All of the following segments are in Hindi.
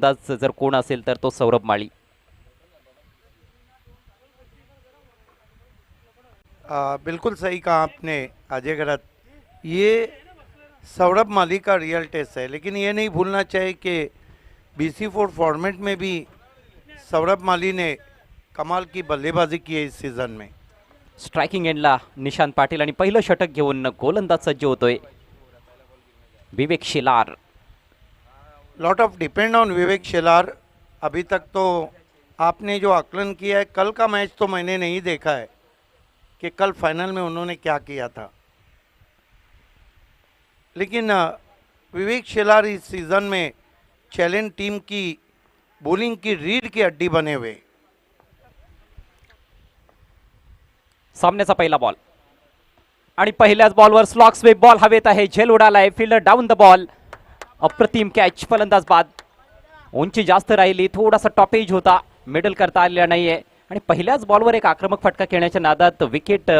अंदाज जर कोण असेल तर तो सौरभ माळी. बिल्कुल सही कहा आपने अजय गरत. ये सौरभ माली का रियल टेस्ट है, लेकिन ये नहीं भूलना चाहिए कि BC4 फॉर्मेट में भी सौरभ माली ने कमाल की बल्लेबाजी की है इस सीजन में. स्ट्रायकिंग एंडला निशांत पाटील आणि पहिलं षटक घेऊन गोलंदाज सज्ज होतोय Vivek Shelar. Lot of depend on Vivek Shelar. अभी तक तो आपने जो आकलन किया है, कल का मैच तो मैंने नहीं देखा है कि कल फाइनल में उन्होंने क्या किया था, लेकिन विवेक शेलार इस सीज़न में चैलेंज टीम की बॉलिंग की रीढ़ की हड्डी बने हुए. सामन्याचा पहिला बॉल आणि पहिल्याच बॉलवर स्लॉग स्वीप बॉल हवेत आहे. झेल उडालाय. Fielder down the ball. अप्रतिम कॅच. फलंदाज बाद. उंची जास्त राहिली. थोडासा टॉपेज होता. मिडल करता आलेला नाहीये आणि पहिल्याच बॉलवर एक आक्रमक फटका खेळण्याच्या नादात विकेट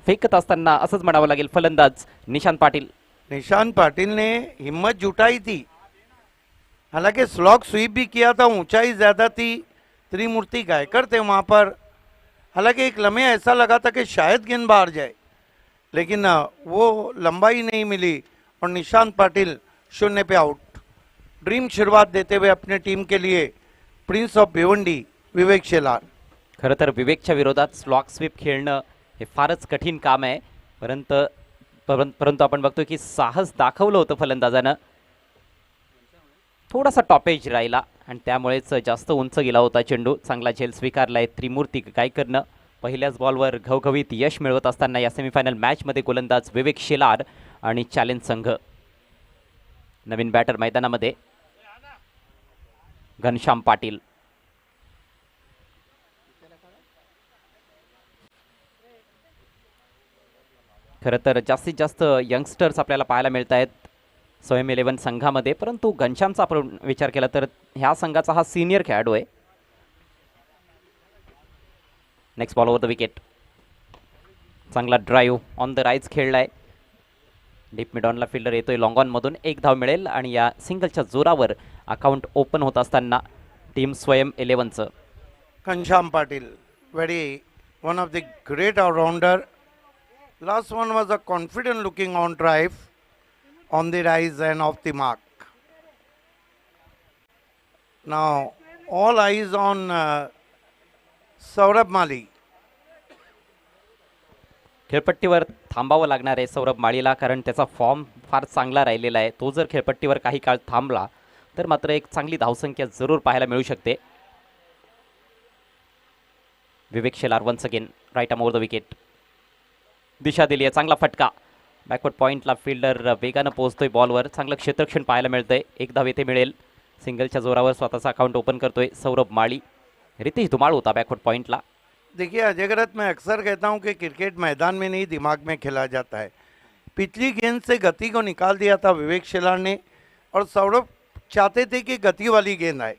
फेकत असताना असंच म्हणावं लागेल फलंदाज निशांत पाटील. निशांत पाटिल ने हिम्मत जुटाई थी, हालांकि स्लॉग स्वीप भी किया था, ऊंचाई ज़्यादा थी. त्रिमूर्ति गायकर थे वहाँ पर. हालांकि एक लम्हे ऐसा लगा था कि शायद गेंद बाहर जाए, लेकिन वो लंबाई नहीं मिली और निशांत पाटिल 0 पे आउट. ड्रीम शुरुआत देते हुए अपने टीम के लिए प्रिंस ऑफ भिवंडी विवेक शेलार. खरं तर विवेकच्या विरोधात स्लॉग स्वीप खेळणं हे फारच कठीण काम आहे. परंतु आपण बघतो की साहस दाखवलं होतं फलंदाजानं. थोडासा टॉपेज राहिला आणि त्यामुळेच जास्त उंच गेला होता चेंडू. चांगला झेल स्वीकारलाय त्रिमूर्ती गायकरनं. पहिल्याच बॉलवर घवघवीत यश मिळवत असताना या सेमीफायनल मॅचमध्ये गोलंदाज विवेक शेलार आणि चॅलेंज संघ. नवीन बॅटर मैदानामध्ये घनश्याम पाटील. खरं तर जास्तीत जास्त यंगस्टर्स आपल्याला पाहायला मिळत आहेत स्वयं 11 संघामध्ये, परंतु घनश्यामचा आपण विचार केला तर ह्या संघाचा हा सिनियर खेळाडू आहे. Next ball over the wicket. चांगला ड्राईव्ह ऑन द राईज खेळलाय. डीप मिड ऑनला फिल्डर येतोय लॉंग ऑनमधून. एक धाव मिळेल आणि या सिंगलच्या जोरावर अकाउंट ओपन होत असताना टीम स्वयं 11चं. Ghanshyam Patil, very one of the great all-rounder. Last one was a confident looking on drive, on the rise and off the mark. Now all eyes on Saurabh Mali. खेळपट्टीवर थांबावं लागणार आहे सौरभ माळीला, कारण त्याचा फॉर्म फार चांगला राहिलेला आहे. तो जर खेळपट्टीवर काही काळ थांबला तर मात्र एक चांगली धावसंख्या जरूर पाहायला मिळू शकते. Vivek Shelar once again right arm over the wicket. दिशा दिली आहे. चांगला फटका. बॅकवर्ड पॉईंटला फिल्डर वेगानं पोहोचतोय बॉलवर. चांगलं क्षेत्रक्षण पाहायला मिळतंय. एक धाव येथे मिळेल. सिंगलच्या जोरावर स्वतःचा अकाउंट ओपन करतोय सौरभ माळी. रितेश धुमाळ होता बॅकवर्ड पॉईंटला. देखिए अजय गरत, मैं अक्सर कहता हूं कि क्रिकेट मैदान में नहीं दिमाग में खेला जाता है. पिछली गेंद से गति को निकाल दिया था विवेक शेलार ने, और सौरभ चाहते थे कि गति वाली गेंद आए.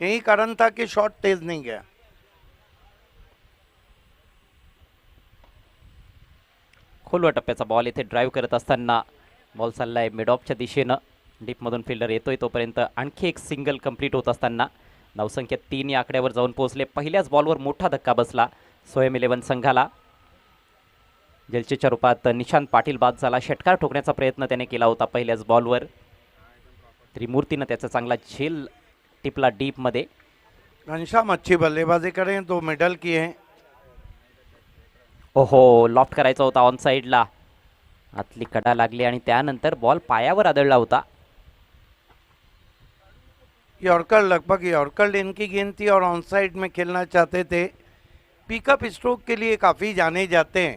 यही कारण था कि शॉट तेज नहीं गया. खोलवा टप्प्याचा बॉल इथे ड्राईव्ह करत असताना बॉल चाललाय मिड ऑफच्या दिशेनं. डीपमधून फिल्डर येतोय तोपर्यंत आणखी एक सिंगल कंप्लीट होत असताना धावसंख्या 3 या आकड्यावर जाऊन पोहोचले. पहिल्याच बॉलवर मोठा धक्का बसला स्वयं 11 संघाला. जलचेच्या रूपात निशांत पाटील बाद झाला. षटकार ठोकण्याचा प्रयत्न त्याने केला होता पहिल्याच बॉलवर. त्रिमूर्तीनं त्याचा चांगला झेल टिपला डीपमध्ये. घनश्याम अच्छी बल्लेबाजी करें, 2 मेडल किए हैं. ओहो, लॉफ्ट करायचा होता ऑन साईडला. आतली कडा लागली आणि त्यानंतर बॉल पायावर आदळला होता. यॉर्कर, लगभग यॉर्कर लेन की गेंद थी और ऑन साइड में खेलना चाहते थे. पिकअप स्ट्रोक के लिए काफ़ी जाने जाते हैं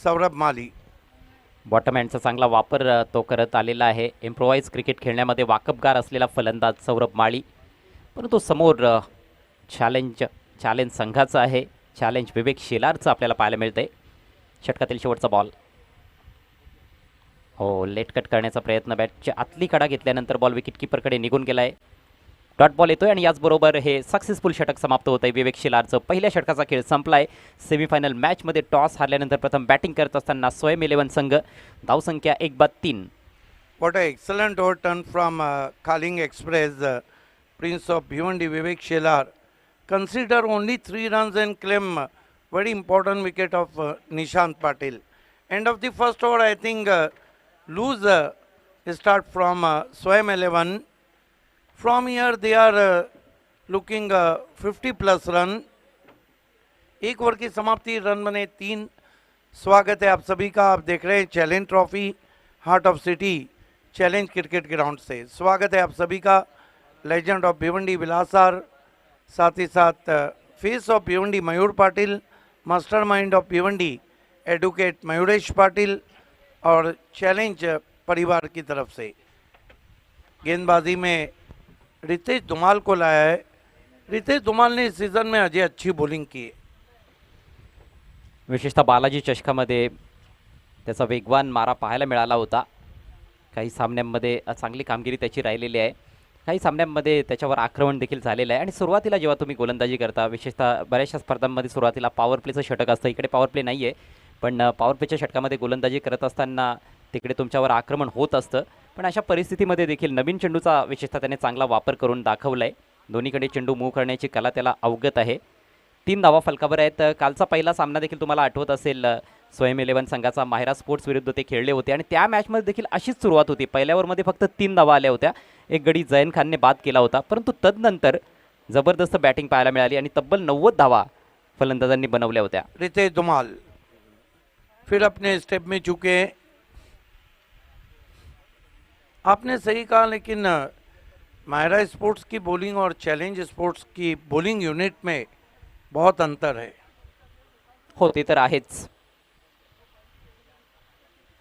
सौरभ माली. बॉटम हँडचा चांगला वापर तो करत आलेला आहे. इम्प्रोवाइज क्रिकेट खेळण्यामध्ये वाकबगार असलेला फलंदाज सौरभ माळी. परंतु समोर चॅलेंज संघाचं आहे. चॅलेंज विवेक शेलारचं आपल्याला पाहायला मिळतंय. षटकातील शेवटचा बॉल. हो, लेट कट करण्याचा प्रयत्न. बॅटची आतली कडा घेतल्यानंतर बॉल विकेटकीपरकडे निघून गेला आहे. डॉट बॉल येतोय आणि याचबरोबर हे सक्सेसफुल षटक समाप्त होत आहे. विवेक शेलारचं पहिल्या षटकाचा खेळ संपलाय. सेमीफायनल मॅचमध्ये टॉस हारल्यानंतर प्रथम बॅटिंग करत असताना स्वयं 11 संघ. धावसंख्या 1 बाद 3. What an excellent over turn from Kaling Express Prince of Bhiwandi Vivek Shelar consider only 3 runs and claim very important wicket of Nishant Patil. End of the first over, I think lose start from Swayam 11. From here they are looking 50 plus run. एक ओवर की समाप्ति, रन बने 3। स्वागत है आप सभी का। आप देख रहे हैं challenge trophy heart of city challenge cricket ground से। स्वागत है आप सभी का। लेजेंड ऑफ भिवंडी विलासार, साथ ही साथ face of Bhiwandi Mayur Patil, mastermind of Bhiwandi advocate Mayuresh Patil और चैलेंज परिवार की तरफ से गेंदबाजी में रितेश धुमाल को लाया है। रितेश धुमाल ने इस सीजन में अजय अच्छी बॉलिंग की है। विशेषतः बालाजी चषकामध्ये त्याचा वेगवान मारा पाहायला मिळाला होता। काही सामन्यांमध्ये चांगली कामगिरी त्याची राहिलेली आहे। काही सामन्यांमध्ये त्याच्यावर आक्रमण देखील झालेलं आहे आणि सुरुवातीला जेव्हा तुम्ही गोलंदाजी करता, विशेषतः बऱ्याचशा स्पर्धांमध्ये सुरुवातीला पॉवर प्लेचं षटक असतं, इकडे पॉवर प्ले नाही आहे, पण पॉवर प्लेच्या षटकामध्ये गोलंदाजी करत असताना तिकडे तुमच्यावर आक्रमण होत असतं। पण अशा परिस्थितीमध्ये देखील नवीन चेंडूचा विशेषतः त्याने चांगला वापर करून दाखवला आहे। दोन्हीकडे चेंडू मूव्ह करण्याची कला त्याला अवगत आहे। 3 धावा फलकावर आहेत। कालचा पहिला सामना देखील तुम्हाला आठवत असेल, स्वयं 11 संघाचा माहिरा स्पोर्ट्स विरुद्ध ते खेळले होते आणि त्या मॅचमध्ये देखील अशीच सुरुवात होती। पहिल्या ओव्हरमध्ये फक्त 3 धावा आल्या होत्या, एक गडी जैन खानने बाद केला होता, परंतु तदनंतर जबरदस्त बॅटिंग पाहायला मिळाली आणि तब्बल 90 धावा फलंदाजांनी बनवल्या होत्या। रितेश धुमाल फिर अपने स्टेप में चुके। आपने सही कहा, लेकिन माहिरा स्पोर्ट्स की बॉलिंग और चैलेंज स्पोर्ट्स की बॉलिंग यूनिट में बहुत अंतर है। हो, ते तर आहेच।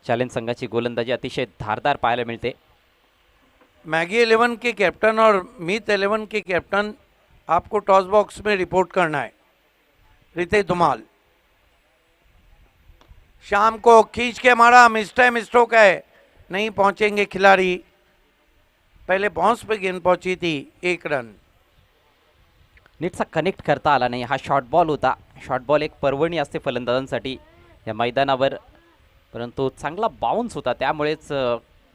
चॅलेंज संघाची गोलंदाजी अतिशय धारदार पाहायला मिळते। मैगी 11 के कैप्टन और मीत 11 के कैप्टन आपको टॉस बॉक्स में रिपोर्ट करना है। रितेश धुमाल शाम को खींच के मारा, मिस्टर स्ट्रोक है, नहीं पहुंचेंगे खिलाड़ी। पहले बाउंस पे गेंद पहुंची थी, 1 रन। नीटचा कनेक्ट करता आला नाही। हा शॉर्ट बॉल होता। शॉर्ट बॉल एक पर्वणी असते फलंदाजांसाठी या मैदानावर, परंतु चांगला बाउन्स होता, त्यामुळेच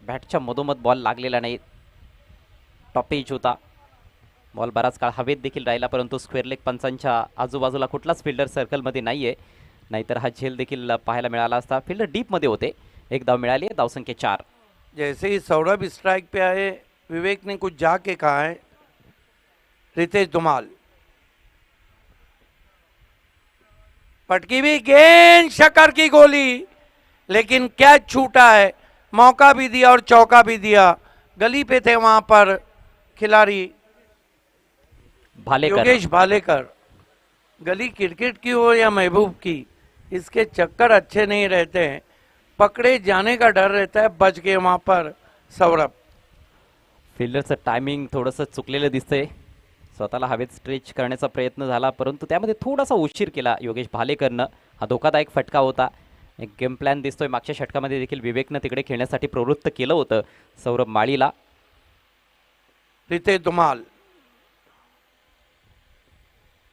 बॅटच्या मधोमध बॉल लागलेला नाही। टॉप एज होता, बॉल बराच काळ हवेत देखील राहिला, परंतु स्क्वेअर लेग पंचांच्या आजूबाजूला कुठलाच फिल्डर सर्कलमध्ये नाही आहे, नाहीतर हा झेल देखील पाहायला मिळाला असता। फिल्डर डीपमध्ये होते। 1 धाव मिळाली, धावसंख्या 4। जैसे ही सौरभ स्ट्राइक पे आए, विवेक ने कुछ जाके कहा है। रितेश धुमाल पटकी भी गेंद, शकर की गोली, लेकिन कैच छूटा है। मौका भी दिया और चौका भी दिया। गली पे थे वहां पर खिलाड़ी भालेकर। योगेश भालेकर। गली क्रिकेट की हो या महबूब की, इसके चक्कर अच्छे नहीं रहते हैं, पकड़े जाने का डर रहता है। बच गए वहां पर सौरभ। फिल्डरचं टायमिंग थोडंसं चुकलेलं दिसतंय। स्वतःला हवेत स्ट्रेच करण्याचा प्रयत्न झाला, परंतु त्यामध्ये थोडासा उशीर केला योगेश भालेकरनं। हा धोकादायक फटका होता। एक गेम प्लॅन दिसतोय। मागच्या षटकामध्ये देखील विवेकनं तिकडे खेळण्यासाठी प्रवृत्त केलं होतं सौरभ माळीला। रितेश धुमाल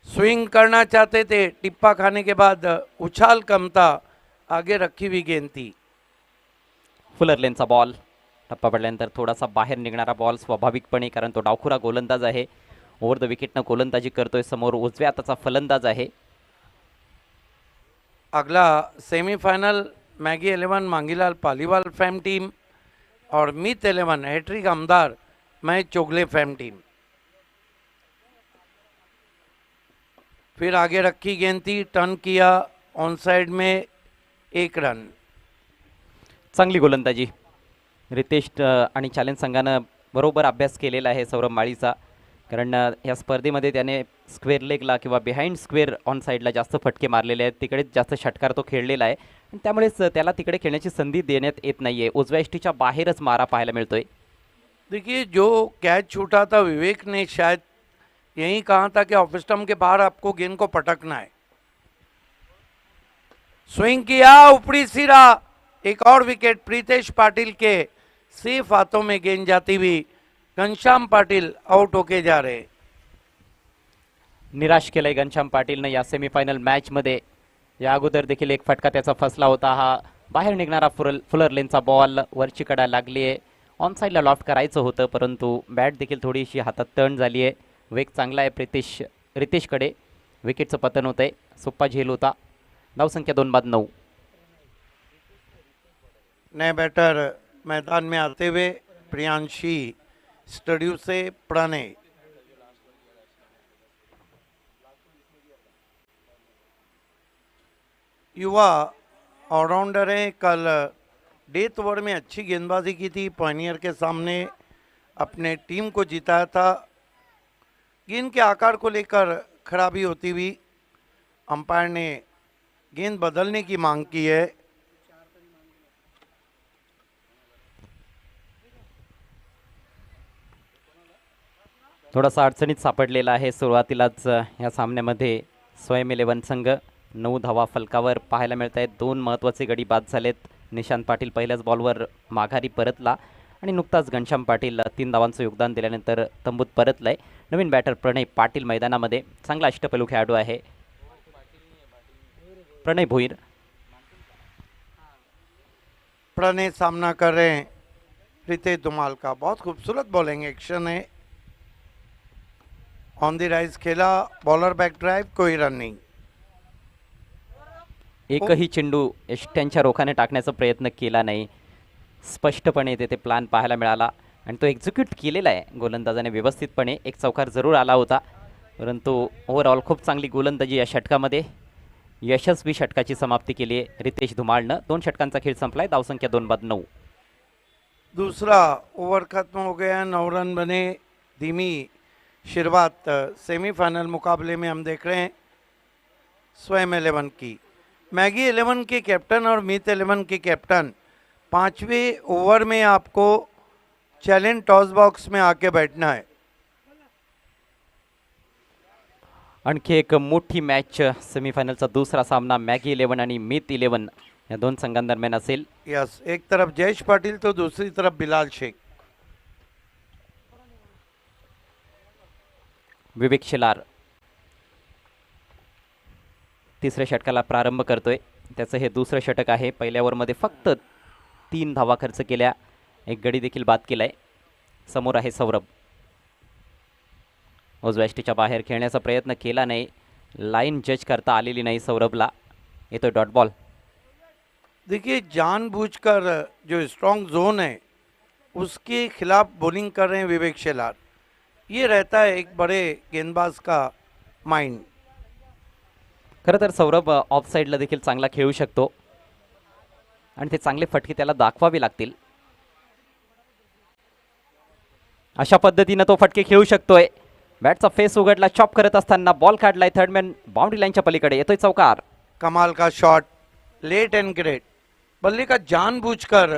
स्विंग करना चाहते थे, टिप्पा खाने के बाद उछाल कम था, आगे रखी हुई गेंद थी। फुलर लेनचा बॉल, टप्पा पडल्यानंतर थोडासा बाहेर निघणारा बॉल स्वाभाविकपणे, कारण तो डावखुरा गोलंदाज आहे। ओव्हर द विकेटनं गोलंदाजी करतोय। समोर उजव्या हाताचा फलंदाज आहे। अगला semifinal Maggi 11 Mangilal Paliwal fam team और मीत 11 हैट्रिक आमदार महेश चोगले फैम टीम। फिर आगे रखी गेंद थी, टर्न किया, ऑन साइड में 1 रन। चांगली गोलंदाजी रितेश आणि चॅलेंज संघानं बरोबर अभ्यास केलेला आहे सौरभ माळीचा, कारण या स्पर्धेमध्ये त्याने स्क्वेअर लेगला किंवा बिहाइंड स्क्वेअर ऑन साईडला जास्त फटके मारलेले आहेत, तिकडेच जास्त षटकार तो खेळलेला आहे आणि त्यामुळेच त्याला तिकडे खेळण्याची संधी देण्यात येत नाही आहे। उजव्या यष्टीच्या बाहेरच मारा पाहायला मिळतोय। देखिए, जो कैच छूटा था, विवेक ने शायद यही कहा था कि ऑफ स्टंप के बाहर आपको गेंद को पटकना है। स्विंग किया, ऊपरी सिरा, एक और विकेट प्रीतेश पाटिल के सेफ हाथों में गेंद जाती हुई घनश्याम पाटिल आउट होके जा रहे। निराश केलंय घनश्याम पाटीलनं या सेमीफायनल मॅचमध्ये। या अगोदर देखील एक फटका त्याचा फसला होता। हा बाहेर निघणारा फुलर लेनचा बॉल, वरची कडा लागली आहे, ऑन साईडला लॉफ्ट करायचं होतं, परंतु बॅट देखील थोडीशी हातात टर्न झाली आहे. वेग चांगला आहे रितेशकडे. विकेटचं पतन होतं आहे. सोप्पा झेल होता. धावसंख्या 2-9. नए बैटर मैदान में आते हुए प्रियांशी स्टूडियो से प्रणय। युवा ऑलराउंडर हैं, कल डेथ ओवर में अच्छी गेंदबाजी की थी, पॉइनियर के सामने अपने टीम को जिताया था। गेंद के आकार को लेकर खराबी होती हुई अंपायर ने गेंद बदलने की मांग की है। थोडासा अडचणीत सापडलेला आहे सुरुवातीलाच या सामन्यामध्ये स्वयं 11 संघ. 9 धावा फलकावर पाहायला मिळत आहेत. 2 महत्त्वाचे गडी बाद झालेत. निशांत पाटील पहिल्याच बॉलवर माघारी परतला आणि नुकताच घनश्याम पाटील 3 धावांचं योगदान दिल्यानंतर तंबूत परतलाय. नवीन बॅटर प्रणय पाटील मैदानामध्ये. चांगला अष्टपैलू खेळाडू आहे प्रणय भोईर. प्रणय सामना कर रहे हैं रितेश धुमाल का। बहुत खूबसूरत बॉलिंग एक्शन है, ऑन द राइज खेला, बॉलर बैक ड्राइव, कोई रन नहीं। एकही चेंडू यष्ट्यांच्या रोखाने टाकण्याचा प्रयत्न केला नाही. स्पष्टपणे तेथे प्लॅन पाहायला मिळाला आणि तो एक्झिक्यूट केलेला आहे गोलंदाजाने व्यवस्थितपणे. एक चौकार जरूर आला होता, परंतु ओव्हरऑल खूप चांगली गोलंदाजी या षटकामध्ये. यशस्वी षटकाची समाप्ती केली आहे रितेश धुमाळनं. 2 षटकांचा खेळ संपलाय. धावसंख्या 2-9. दूसरा ओवर खत्म हो गया, 9 रन बने। धीमी शुरुआत सेमीफाइनल मुकाबले में हम देख रहे हैं स्वयं 11 की। मैगी 11 के कैप्टन और मीत 11 के कैप्टन 5वें ओवर में आपको चैलेंज टॉस बॉक्स में आके बैठना है। आणखी एक मोठी मॅच सेमीफायनलचा दुसरा सामना मॅगी 11 आणि मीत 11 या 2 संघांदरम्यान असेल. यस, एक तरफ जयेश पाटिल तो दूसरी तरफ बिलाल शेख। विवेक शेलार तिसऱ्या षटकाला प्रारंभ करतोय. त्याचं हे दुसरं षटक आहे. पहिल्या ओव्हरमध्ये फक्त 3 धावा खर्च केल्या. एक गडी देखील बाद केलाय. समोर आहे सौरभ. उजव्याष्टीच्या बाहेर खेळण्याचा प्रयत्न केला नाही. लाईन जज करता आलेली नाही सौरभला. येतोय डॉट बॉल. देखिए, जानबूझकर जो स्ट्रॉन्ग जोन है उसके खिलाफ बॉलिंग कर रहे हैं विवेक शेलार। ये रहता है एक बड़े गेंदबाज का माइंड। खरं तर सौरभ ऑफ साईडला देखील चांगला खेळू शकतो आणि ते चांगले फटके त्याला दाखवावे लागतील. अशा पद्धतीनं तो फटके खेळू शकतोय. बॅटचा फेस उघडला. चॉप करत असताना बॉल काढलाय. थर्डमॅन बाउंड्री लाईनच्या पलीकडे. येतोय चौकार. कमाल का शॉट, लेट एंड ग्रेट। बल्ले का जानबूझकर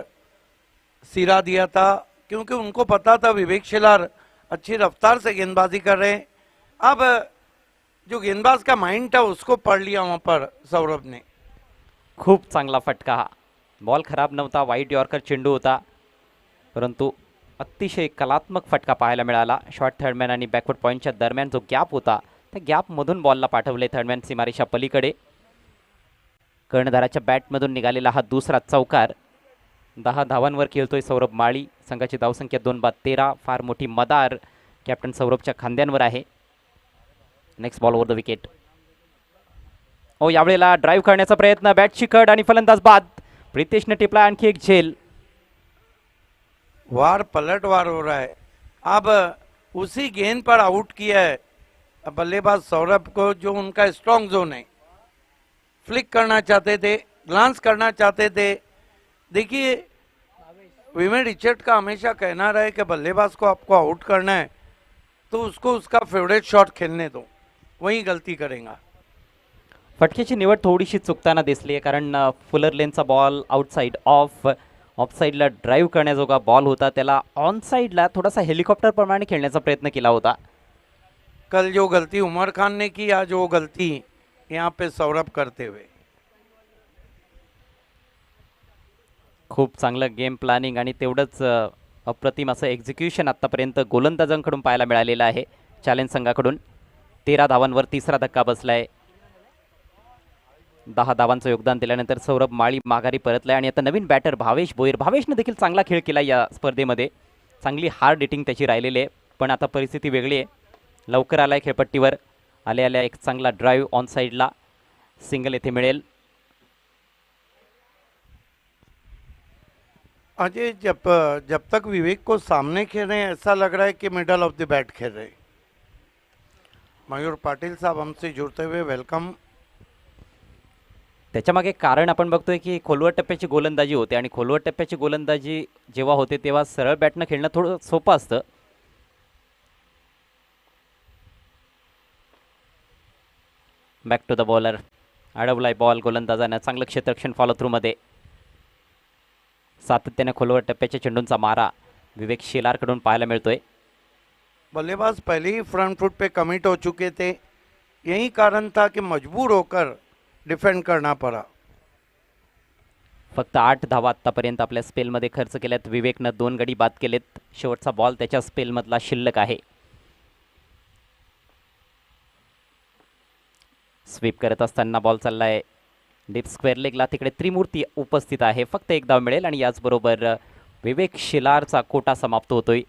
सिरा दिया था क्योंकि उनको पता था विवेक शेलार अच्छी रफ्तार से गेंदबाजी कर रहे हैं। अब जो गेंदबाज का माइंड था उसको पढ़ लिया वहां पर सौरभ ने। खूप चांगला फटका हा. बॉल खराब नव्हता. वाईट यॉर्कर चेंडू होता, परंतु अतिशय कलात्मक फटका पाहायला मिळाला. शॉर्ट थर्डमॅन आणि बॅकवर्ड पॉईंटच्या दरम्यान जो गॅप होता त्या गॅपमधून बॉलला पाठवले थर्डमॅन सीमारेषा पलीकडे. कर्णधाराच्या बॅटमधून निघालेला हा दुसरा चौकार. 10 धावांवर खेळतोय सौरभ माळी. संघाची धावसंख्या 2-13. फार मोठी मदार कॅप्टन सौरभच्या खांद्यांवर आहे. Next ball over the wicket. यावेळेला ड्राईव्ह करण्याचा प्रयत्न. बॅटची कड आणि फलंदाज बाद. प्रितेशने टिपला आणखी एक झेल. वार पलटवार हो रहा है। अब उसी गेंद पर आउट किया है बल्लेबाज सौरभ को, जो उनका स्ट्रॉन्ग जोन है। फ्लिक करना चाहते थे, ग्लांस करना चाहते थे। देखिए, विवेक रिचर्ड का हमेशा कहना रहा है कि बल्लेबाज को आपको आउट करना है तो उसको उसका फेवरेट शॉट खेलने दो, वही गलती करेगा। फटक्याची निवड थोडीशी चुकताना दिसली आहे, कारण फुलर लेनचा बॉल आउटसाइड ऑफ साईडला ड्राईव्ह करण्याजोगा बॉल होता. त्याला ऑन साईडला थोडासा हेलिकॉप्टर प्रमाणे खेळण्याचा प्रयत्न केला होता. कल जो गलती उमर खान ने की, आज वो गलती यहाँ पे सौरभ करते हुए। खूप चांगलं गेम प्लॅनिंग आणि तेवढंच अप्रतिम असं एक्झिक्युशन आत्तापर्यंत गोलंदाजांकडून पाहायला मिळालेलं आहे. चॅलेंज संघाकडून 13 धावांवर तिसरा धक्का बसलाय. 10 धावांचं योगदान दिल्यानंतर सौरभ माळी माघारी परतलाय आणि आता नवीन बॅटर भावेश भोईर. भावेशने देखील चांगला खेळ केला या स्पर्धेमध्ये. चांगली हार्ड हिटिंग त्याची राहिलेली आहे, पण आता परिस्थिती वेगळी आहे. लवकर आलाय खेळपट्टीवर. आल्या एक चांगला ड्राईव्ह ऑन साईडला, सिंगल येथे मिळेल. अजय, जब तक विवेक को सामने खेल रहे हैं ऐसा लग रहा है कि मिडल ऑफ द बैट खेल रहे हैं. मयूर पाटिल साहब हमसे जुड़ते हुए वेलकम. त्याच्यामागे कारण आपण बघतोय की खोलवर टप्प्याची गोलंदाजी होते आणि खोलवर टप्प्याची गोलंदाजी जेव्हा होते तेव्हा सरळ बॅटनं खेळणं थोडं सोपं असतं. Back to the bowler. अडवलाय बॉल गोलंदाजानं. चांगलं क्षेत्ररक्षण फॉलो थ्रूमध्ये. सातत्याने खोलवर टप्प्याच्या चेंडूंचा मारा विवेक शेलारकडून पाहायला मिळतोय. बल्लेबाज पहले ही फ्रंट फुट पे कमिट हो चुके थे. यही कारण था कि मजबूर होकर डिफेंड करना पड़ा. फक्त 8 धावा आत्तापर्यंत आपल्या स्पेलमध्ये खर्च केल्यात. विवेकनं 2 गडी बाद केलेत. शेवटचा बॉल त्याच्या स्पेलमधला शिल्लक आहे. स्वीप करत असताना बॉल चाललाय डीप स्क्वेअर लेगला. तिकडे त्रिमूर्ती उपस्थित आहे. फक्त 1 धाव मिळेल आणि याचबरोबर विवेक शिलारचा कोटा समाप्त होतोय.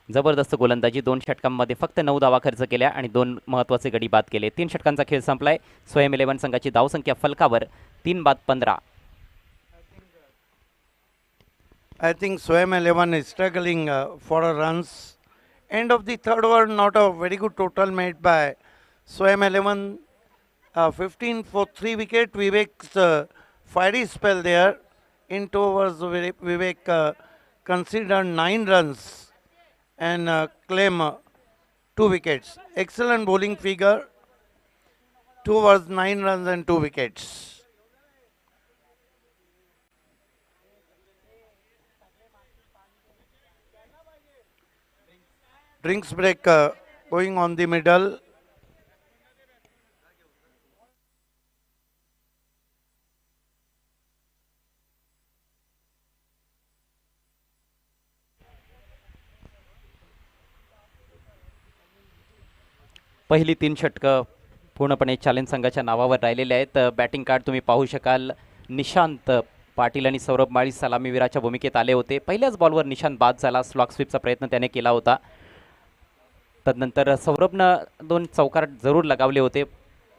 जबरदस्त गोलंदाजी. 2 षटकांमध्ये फक्त 9 धावा खर्च केल्या आणि 2 महत्त्वाचे गडी बाद केले. 3 षटकांचा खेळ संपलाय. स्वयं 11 संघाची धावसंख्या फलकावर 3 बाद 15. I think Swayam 11 is struggling for a runs. End of the third over, not a very good total made by Swayam 11. 15 for 3 wicket. Vivek's fiery spell there. In 2 overs, Vivek considered 9 runs and claim 2 wickets. Excellent bowling figure. 2 overs, 9 runs and 2 wickets. Drinks break going on the middle. पहिली 3 षटकं पूर्णपणे चॅलेंज संघाच्या नावावर राहिलेले आहेत. बॅटिंग कार्ड तुम्ही पाहू शकाल. निशांत पाटील आणि सौरभ माळी सलामीवीराच्या भूमिकेत आले होते. पहिल्याच बॉलवर निशांत बाद झाला. स्लॉग स्वीपचा प्रयत्न त्याने केला होता. तदनंतर सौरभनं 2 चौकार जरूर लगावले होते,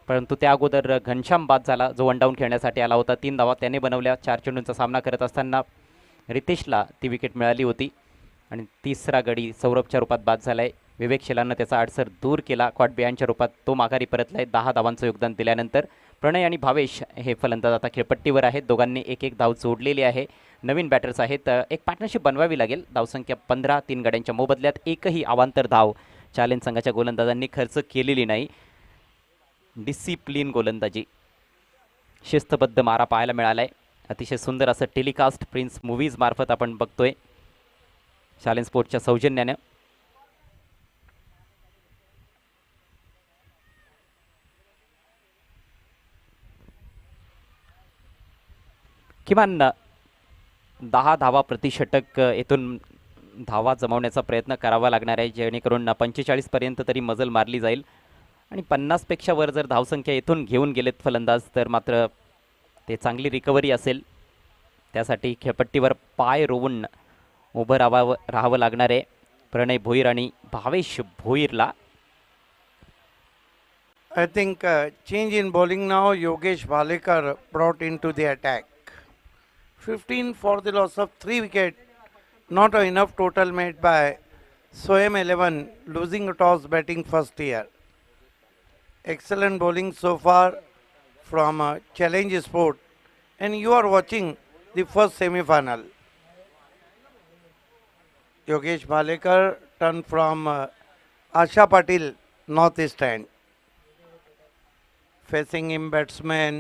परंतु त्या अगोदर घनश्याम बाद झाला, जो वन डाऊन खेळण्यासाठी आला होता. 3 धावा त्याने बनवल्या. 4 चेंडूंचा सामना करत असताना रितेशला ती विकेट मिळाली होती आणि तिसरा गडी सौरभच्या रूपात बाद झालाय. विवेक शेलारनं त्याचा आडसर दूर केला. कॉट बिहाइंडच्या रूपात तो माघारी परतलाय. 10 धावांचं योगदान दिल्यानंतर प्रणय आणि भावेश हे फलंदाज आता खेळपट्टीवर आहेत. दोघांनी 1-1 धाव जोडलेली आहे. नवीन बॅटर्स आहेत. एक पार्टनरशिप बनवावी लागेल. धावसंख्या 15. 3 गड्यांच्या मोबदल्यात एकही अवांतर धाव चॅलेंज संघाच्या गोलंदाजांनी खर्च केलेली नाही. डिसिप्लिन गोलंदाजी, शिस्तबद्ध मारा पाहायला मिळालाय. अतिशय सुंदर असं टेलिकास्ट प्रिन्स मूव्हीज मार्फत आपण बघतोय चॅलेंज स्पोर्टच्या सौजन्यानं. किमान 10 धावा प्रति षटक येथून धावा जमवण्याचा प्रयत्न करावा लागणार आहे, जेणेकरून 45 पर्यंत तरी मजल मारली जाईल. आणि 50 पेक्षा वर जर धावसंख्या येथून घेऊन गेलेत फलंदाज तर मात्र ते चांगली रिकव्हरी असेल. त्यासाठी खेळपट्टीवर पाय रोवून उभं राहावं लागणार आहे प्रणय भोईर आणि Bhavesh भोईरला. I think change in bowling now. Yogesh Bhalekar brought into the attack. 15 for the loss of 3 wicket. Not enough total made by Swayam 11, losing a toss batting first here. Excellent bowling so far from Challenge Sport. And you are watching the first semi-final. Yogesh Bhalekar turn from Asha Patil, northeast end. Facing him batsman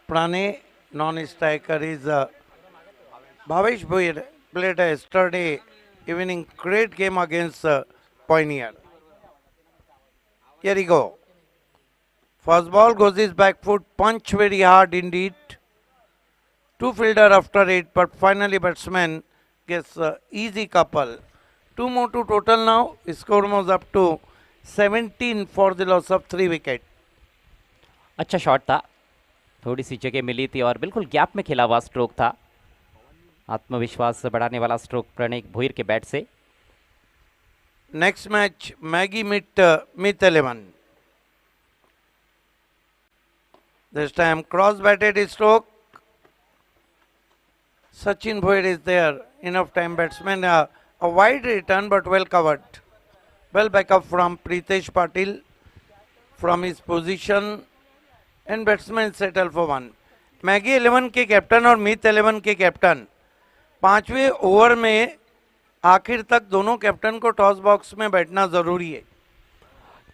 Pranay, non-striker is Bhavesh Bhoir, played yesterday evening great game against Pioneer. Here we go. First ball goes his back foot, punch very hard indeed. 2 fielder after it, but finally batsman gets easy couple. 2 more to total now. Score moves up to 17 for the loss of 3 wicket. अच्छा शॉट था. थोड़ी सी जगह मिली थी और बिल्कुल गैप में खेला हुआ स्ट्रोक था। आत्मविश्वास बढ़ाने वाला स्ट्रोक प्रणय भोईर के बैट से। Next match, Maggie meet Myth 11. This time cross batted stroke. Sachin Bhoir is there. Enough time batsman. A wide return but well covered. Well back up from Pritesh Patil from his position. And batsman settle for one. Maggi 11 के कैप्टन और मिथ 11 के कैप्टन पांचवें ओवर में आखिर तक दोनों कैप्टन को टॉस बॉक्स में बैठना जरूरी है।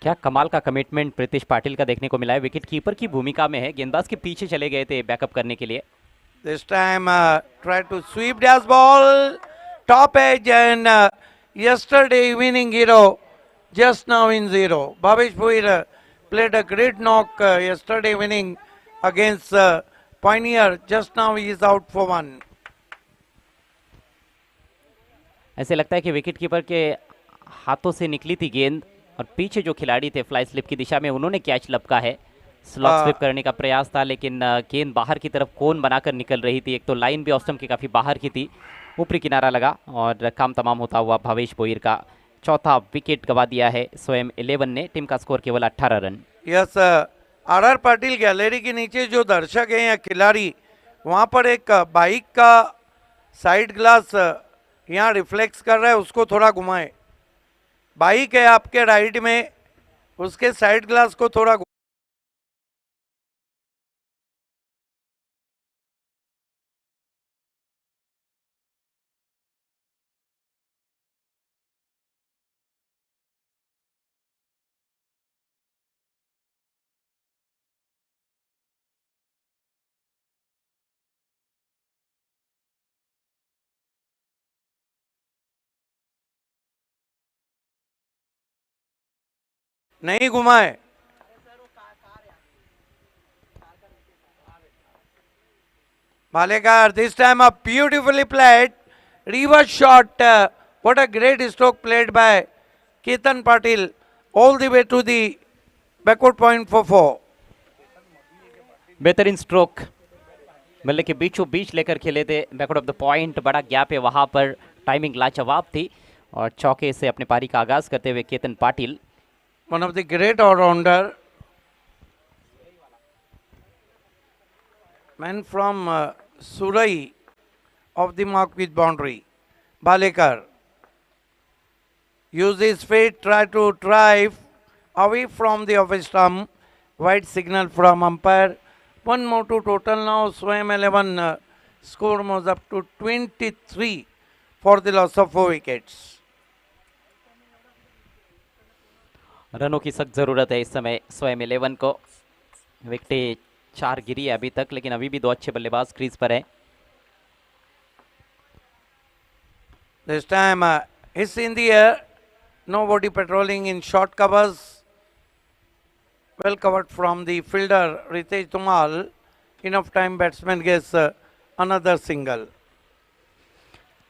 क्या कमाल का कमिटमेंट प्रीतिश पाटिल का देखने को मिला है। विकेट कीपर की भूमिका में है, गेंदबाज के पीछे चले गए थे बैकअप करने के लिए। This time try to sweep dash ball top edge and yesterday winning hero just now in zero. Bhavesh Bhoir played a great knock yesterday winning against Pioneer. Just now he is out for one. ऐसे लगता है कि विकेट कीपर के हाथों से निकली थी गेंद और पीछे जो खिलाड़ी थे फ्लाई स्लिप की दिशा में उन्होंने कैच लपका है। स्लॉट स्लिप करने का प्रयास था लेकिन गेंद बाहर की तरफ कोन बनाकर निकल रही थी। एक तो लाइन भी ऑफ स्टंप की काफ़ी बाहर की थी, ऊपरी किनारा लगा और काम तमाम होता हुआ भवेश भोईर का चौथा विकेट गवा दिया है स्वयं 11 ने। टीम का स्कोर केवल 18 run. Yes, R Patil gallery के नीचे जो दर्शक हैं या खिलाड़ी, वहाँ पर एक बाइक का साइड ग्लास यहाँ रिफ्लेक्स कर रहा है, उसको थोड़ा घुमाए। बाइक है आपके राइट में, उसके साइड ग्लास को थोड़ा नहीं घुमाए। Malekar, this time a beautifully played reverse shot. What a great stroke played by Ketan Patil all the way to the backward point for 4. बेहतरीन स्ट्रोक बल्ले के बीचों बीच लेकर खेले थे, बैकवर्ड ऑफ द पॉइंट, बड़ा गैप है वहां पर, टाइमिंग लाजवाब थी और चौके से अपने पारी का आगाज करते हुए Ketan Patil. One of the great all-rounder, man from Surai of the mark with boundary. Balekar use his feet, try to drive away from the off stump. White signal from umpire. One more to total now. Swam 11 score was up to 23 for the loss of 4 wickets. रनों की सख्त जरूरत है इस समय स्वयं 11 को। विकेटें 4 गिरी है अभी तक, लेकिन अभी भी 2 अच्छे बल्लेबाज क्रीज पर हैं। This time it's in the air. Nobody patrolling in short covers. Well covered from the fielder Ritesh Tumal. Enough time batsman gets another single.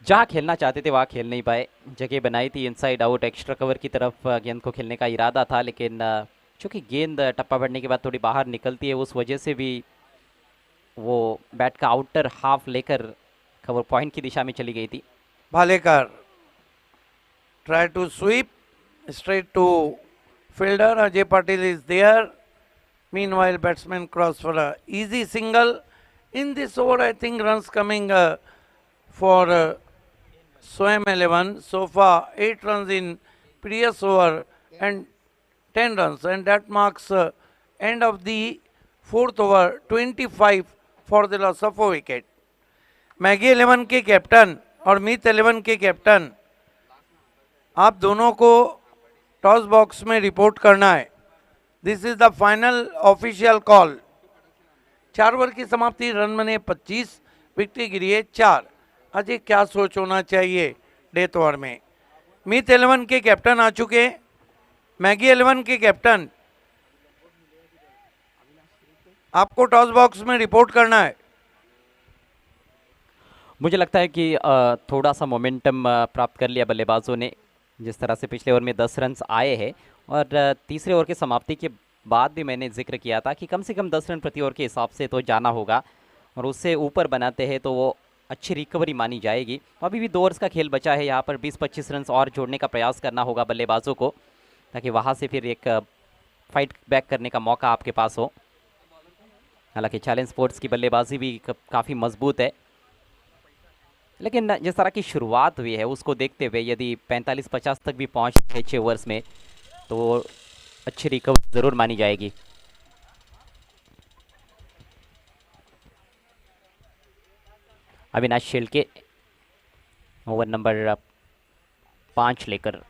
जहाँ खेलना चाहते थे वहाँ खेल नहीं पाए। जगह बनाई थी इनसाइड आउट एक्स्ट्रा कवर की तरफ, गेंद को खेलने का इरादा था लेकिन चूँकि गेंद टप्पा बढ़ने के बाद थोड़ी बाहर निकलती है, उस वजह से भी वो बैट का आउटर हाफ लेकर कवर पॉइंट की दिशा में चली गई थी। Bhalekar try to sweep straight to fielder. Ajay Patil is there. Meanwhile, batsman cross for a easy single. In this over, I think runs coming for Swam 11. So far, 8 runs in previous over and 10 runs. And that marks end of the 4th over, 25 for the loss of 4 wicket. Maggi 11 के कैप्टन और मिथ 11 के कैप्टन, आप दोनों को टॉस बॉक्स में रिपोर्ट करना है। This is the final official call. 4 over की समाप्ति, रन बने 25, विकेट गिरी है 4। अजय क्या सोच होना चाहिए डेथ ओवर में? मिथ 11 के कैप्टन आ चुके, मैगी 11 के कैप्टन, आपको टॉस बॉक्स में रिपोर्ट करना है। मुझे लगता है कि थोड़ा सा मोमेंटम प्राप्त कर लिया बल्लेबाजों ने। जिस तरह से पिछले ओवर में 10 रन्स आए हैं और तीसरे ओवर की समाप्ति के बाद भी मैंने जिक्र किया था कि कम से कम 10 रन प्रति ओवर के हिसाब से तो जाना होगा, और उससे ऊपर बनाते हैं तो वो अच्छी रिकवरी मानी जाएगी। अभी भी 2 ओवर्स का खेल बचा है, यहाँ पर 20-25 रन और जोड़ने का प्रयास करना होगा बल्लेबाजों को, ताकि वहाँ से फिर एक फाइट बैक करने का मौका आपके पास हो। हालांकि चैलेंज स्पोर्ट्स की बल्लेबाजी भी काफ़ी मजबूत है, लेकिन जिस तरह की शुरुआत हुई है उसको देखते हुए यदि 45-50 तक भी पहुँचते हैं 6 ओवर्स में तो अच्छी रिकवरी ज़रूर मानी जाएगी। अविनाश शेलके ओवर नंबर 5 लेकर,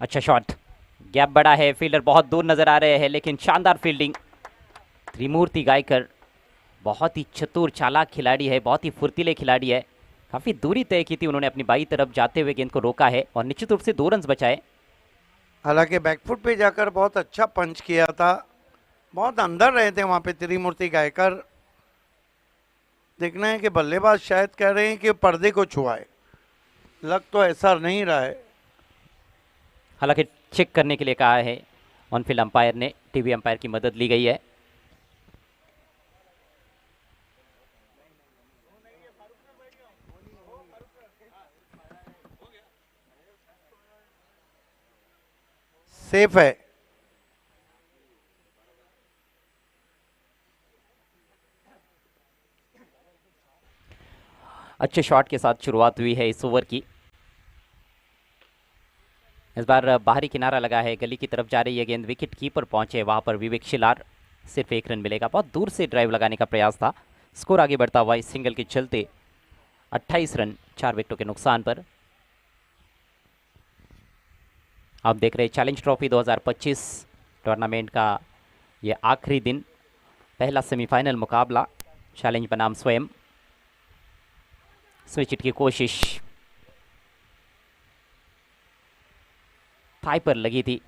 अच्छा शॉट, गैप बड़ा है, फील्डर बहुत दूर नजर आ रहे हैं, लेकिन शानदार फील्डिंग। त्रिमूर्ति गायकर बहुत ही चतुर चालाक खिलाड़ी है, बहुत ही फुर्तीले खिलाड़ी है। काफ़ी दूरी तय की थी उन्होंने, अपनी बाई तरफ जाते हुए गेंद को रोका है और निश्चित रूप से 2 रन बचाए। हालांकि बैकफुट पे जाकर बहुत अच्छा पंच किया था, बहुत अंदर रहे थे वहां पे त्रिमूर्ति गायकर। देखना है कि बल्लेबाज शायद कह रहे हैं कि पर्दे को छुआए, लग तो ऐसा नहीं रहा है। हालांकि चेक करने के लिए कहा है ऑन फील्ड अंपायर ने, टीवी अंपायर की मदद ली गई है। सेफ है। अच्छे शॉट के साथ शुरुआत हुई है इस ओवर की। इस बार बाहरी किनारा लगा है, गली की तरफ जा रही है गेंद, विकेट कीपर पहुंचे वहां पर विवेक शिलार, सिर्फ 1 रन मिलेगा। बहुत दूर से ड्राइव लगाने का प्रयास था। स्कोर आगे बढ़ता हुआ इस सिंगल के चलते 28 रन 4 विकेटों के नुकसान पर। आप देख रहे हैं चैलेंज ट्रॉफी 2025 टूर्नामेंट का ये आखिरी दिन, पहला सेमीफाइनल मुकाबला चैलेंज बनाम स्वयं। स्विच हिट की कोशिश, थाई पर लगी थी,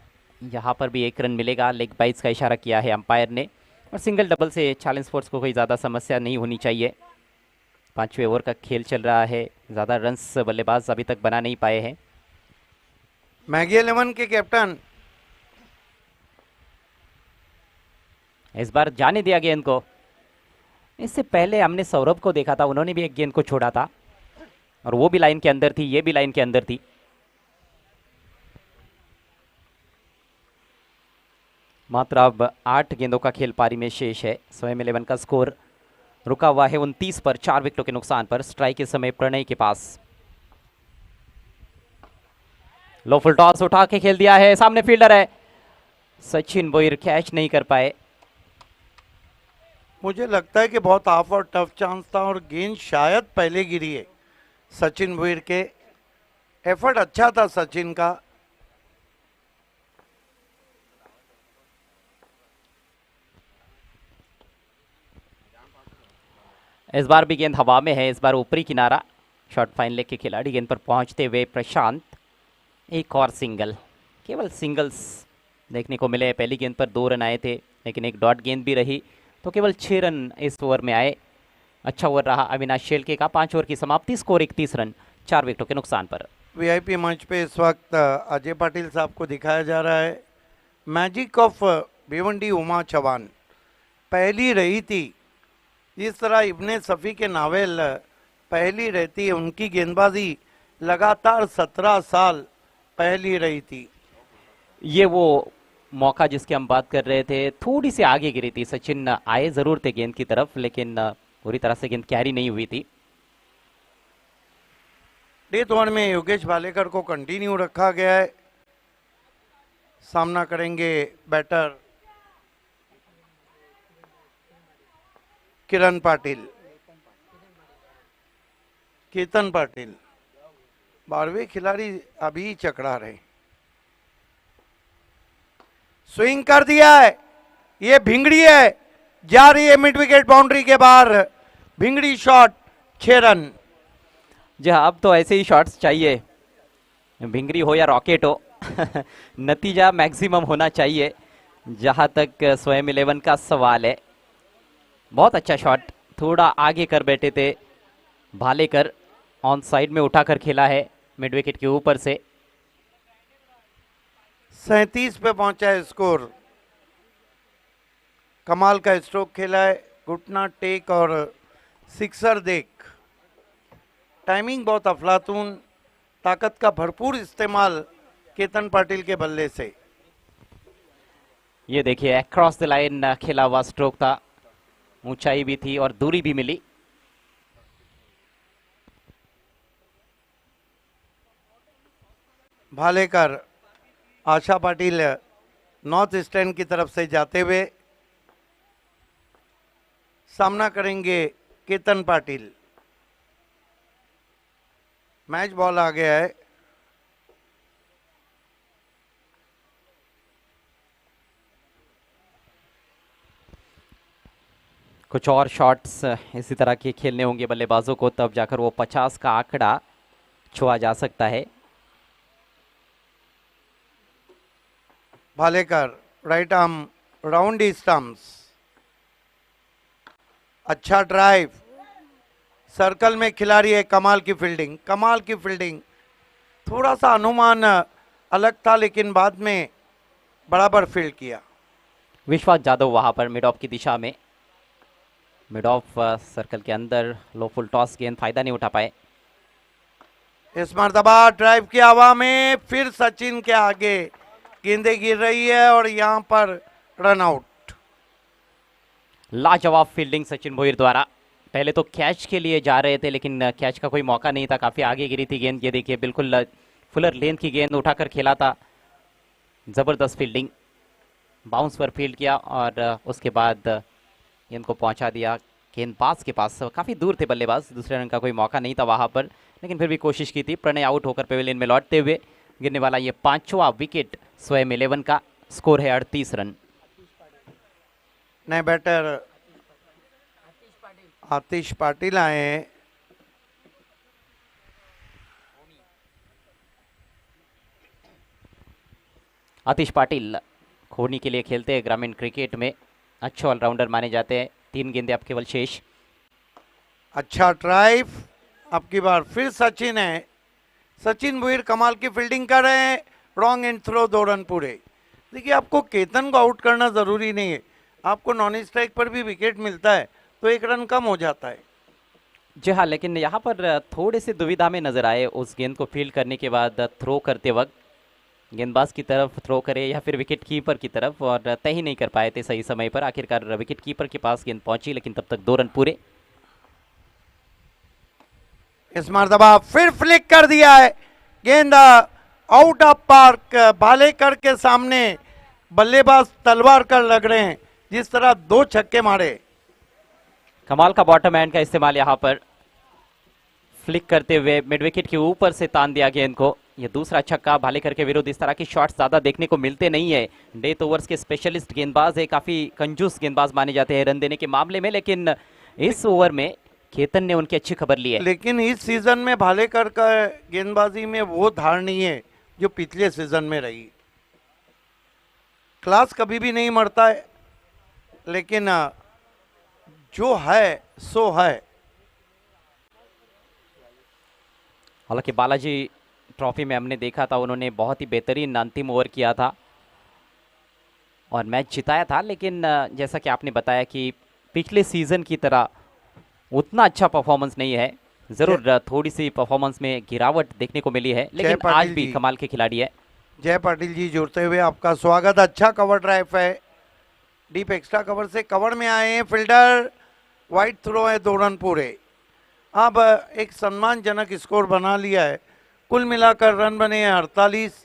यहाँ पर भी 1 रन मिलेगा। लेग बाइट्स का इशारा किया है अंपायर ने, और सिंगल डबल से चैलेंज स्पोर्ट्स को कोई ज़्यादा समस्या नहीं होनी चाहिए। 5वें ओवर का खेल चल रहा है, ज़्यादा रन्स बल्लेबाज अभी तक बना नहीं पाए हैं। मैगी 11 के कैप्टन इस बार जाने दिया गेंद को। इससे पहले हमने सौरभ को देखा था, उन्होंने भी एक गेंद को छोड़ा था और वो भी लाइन के अंदर थी, ये भी लाइन के अंदर थी। मात्र अब 8 गेंदों का खेल पारी में शेष है। स्वयं 11 का स्कोर रुका हुआ है 29 पर, 4 विकेटों के नुकसान पर। स्ट्राइक के समय प्रणय के पास, लो फुल टॉस उठा के खेल दिया है, सामने फील्डर है, सचिन बोयर कैच नहीं कर पाए। मुझे लगता है कि बहुत हाफ और टफ चांस था और गेंद शायद पहले गिरी है सचिन बोयर के। एफर्ट अच्छा था सचिन का। इस बार भी गेंद हवा में है, इस बार ऊपरी किनारा। शॉर्ट फाइन लेग के खिलाड़ी गेंद पर पहुंचते हुए प्रशांत, एक और सिंगल। केवल सिंगल्स देखने को मिले। पहली गेंद पर 2 रन आए थे, लेकिन एक डॉट गेंद भी रही तो केवल 6 रन इस ओवर में आए। अच्छा ओवर रहा अविनाश शेलके का। 5 ओवर की समाप्ति, स्कोर 31 रन 4 विकेटों के नुकसान पर। वीआईपी मंच पे इस वक्त अजय पाटिल साहब को दिखाया जा रहा है। मैजिक ऑफ भिवंडी उमा चौहान पहली रही थी, जिस तरह इब्ने सफ़ी के नावेल पहली रहती है, उनकी गेंदबाजी लगातार 17 साल पहली रही थी। ये वो मौका जिसकी हम बात कर रहे थे, थोड़ी सी आगे गिरी थी। सचिन आए जरूर थे गेंद की तरफ, लेकिन पूरी तरह से गेंद कैरी नहीं हुई थी। डेथ ओवर में योगेश भालेकर को कंटिन्यू रखा गया है। सामना करेंगे बैटर किरण पाटिल, केतन पाटिल। 12वें खिलाड़ी अभी चकरा रहे। स्विंग कर दिया है, ये भिंगड़ी है, जा रही है मिड विकेट बाउंड्री के बाहर। भिंगड़ी शॉट, 6 रन। जी हाँ, अब तो ऐसे ही शॉट्स चाहिए, भिंगरी हो या रॉकेट हो। नतीजा मैक्सिमम होना चाहिए जहां तक स्वयं 11 का सवाल है। बहुत अच्छा शॉट, थोड़ा आगे कर बैठे थे भालेकर, ऑन साइड में उठाकर खेला है मिड विकेट के ऊपर से। 37 पे पहुंचा है स्कोर। कमाल का स्ट्रोक खेला है, घुटना टेक और सिक्सर देख। टाइमिंग बहुत अफलातून, ताकत का भरपूर इस्तेमाल केतन पाटिल के बल्ले से। ये देखिए अक्रॉस द लाइन खेला हुआ स्ट्रोक था, ऊंचाई भी थी और दूरी भी मिली। भालेकर आशा पाटिल नॉर्थ स्टैंड की तरफ से जाते हुए सामना करेंगे केतन पाटिल। मैच बॉल आ गया है। कुछ और शॉट्स इसी तरह के खेलने होंगे बल्लेबाजों को, तब जाकर वो 50 का आंकड़ा छुआ जा सकता है। Bhalekar right arm round stumps, अच्छा ड्राइव, सर्कल में खिलाड़ी है। कमाल की फील्डिंग, कमाल की फील्डिंग। थोड़ा सा अनुमान अलग था लेकिन बाद में बराबर फील्ड किया। विश्वास जाधव वहां पर मिड ऑफ की दिशा में, मिड ऑफ सर्कल के अंदर लो फुल टॉस गेंद, फायदा नहीं उठा पाए। इस मर्तबा ड्राइव की हवा में, फिर सचिन के आगे गेंदें गिर रही है और यहां पर रन आउट। लाजवाब फील्डिंग सचिन भोईर द्वारा। पहले तो कैच के लिए जा रहे थे लेकिन कैच का कोई मौका नहीं था, काफी आगे गिरी थी गेंद। ये देखिए बिल्कुल फुलर लेंथ की गेंद उठाकर खेला था, जबरदस्त फील्डिंग। बाउंस पर फील्ड किया और उसके बाद गेंद को पहुंचा दिया गेंदबाज के पास। काफी दूर थे बल्लेबाज, दूसरे रन का कोई मौका नहीं था वहां पर, लेकिन फिर भी कोशिश की थी। प्रणय आउट होकर पेविलियन में लौटते हुए गिरने वाला ये 5वां विकेट स्वयं 11 का। स्कोर है 38 रन। नए बैटर आतिश पाटिल आए हैं। आतिश पाटिल खोनी के लिए खेलते हैं ग्रामीण क्रिकेट में, अच्छे ऑलराउंडर माने जाते हैं। 3 गेंदें अब केवल शेष। अच्छा ड्राइव, अब की बार फिर सचिन है। सचिन भोईर कमाल की फील्डिंग कर रहे हैं, रॉन्ग एंड थ्रो, 2 रन पूरे। देखिए आपको केतन को आउट करना जरूरी नहीं है, आपको नॉन स्ट्राइक पर भी विकेट मिलता है तो 1 रन कम हो जाता है। जी हाँ, लेकिन यहाँ पर थोड़े से दुविधा में नजर आए उस गेंद को फील्ड करने के बाद थ्रो करते वक्त। गेंदबाज की तरफ थ्रो करे या फिर विकेट कीपर की तरफ, और तय ही नहीं कर पाए थे सही समय पर। आखिरकार विकेट कीपर के पास गेंद पहुंची लेकिन तब तक 2 रन पूरे। इस मर्तबा फिर फ्लिक कर दिया है, गेंद आउट ऑफ पार्क। भालेकर के सामने बल्लेबाज तलवार कर लग रहे हैं, जिस तरह 2 छक्के मारे। कमाल का बॉटम हैंड का इस्तेमाल यहाँ पर, फ्लिक करते हुए मिड विकेट के ऊपर से तान दिया गेंद को। ये दूसरा छक्का भालेकर के विरुद्ध। इस तरह की शॉट्स ज्यादा देखने को मिलते नहीं है। डेथ ओवर्स के स्पेशलिस्ट गेंदबाज है, काफी कंजूस गेंदबाज माने जाते हैं रन देने के मामले में, लेकिन इस ओवर में केतन ने उनकी अच्छी खबर ली है। लेकिन इस सीजन में भालेकर का गेंदबाजी में वो धार नहीं है जो पिछले सीजन में रही। क्लास कभी भी नहीं मरता है, लेकिन जो है सो है। हालांकि बालाजी ट्रॉफी में हमने देखा था उन्होंने बहुत ही बेहतरीन अंतिम ओवर किया था और मैच जिताया था, लेकिन जैसा कि आपने बताया कि पिछले सीजन की तरह उतना अच्छा परफॉर्मेंस नहीं है। जरूर थोड़ी सी परफॉर्मेंस में गिरावट देखने को मिली है, लेकिन आज भी कमाल के खिलाड़ी है। जय पाटिल जी जुड़ते हुए आपका स्वागत। अच्छा कवर ड्राइव है, डीप एक्स्ट्रा कवर से कवर में आए हैं फील्डर। वाइड थ्रो है, 2 रन पूरे। अब एक सम्मानजनक स्कोर बना लिया है। कुल मिलाकर रन बने हैं 48।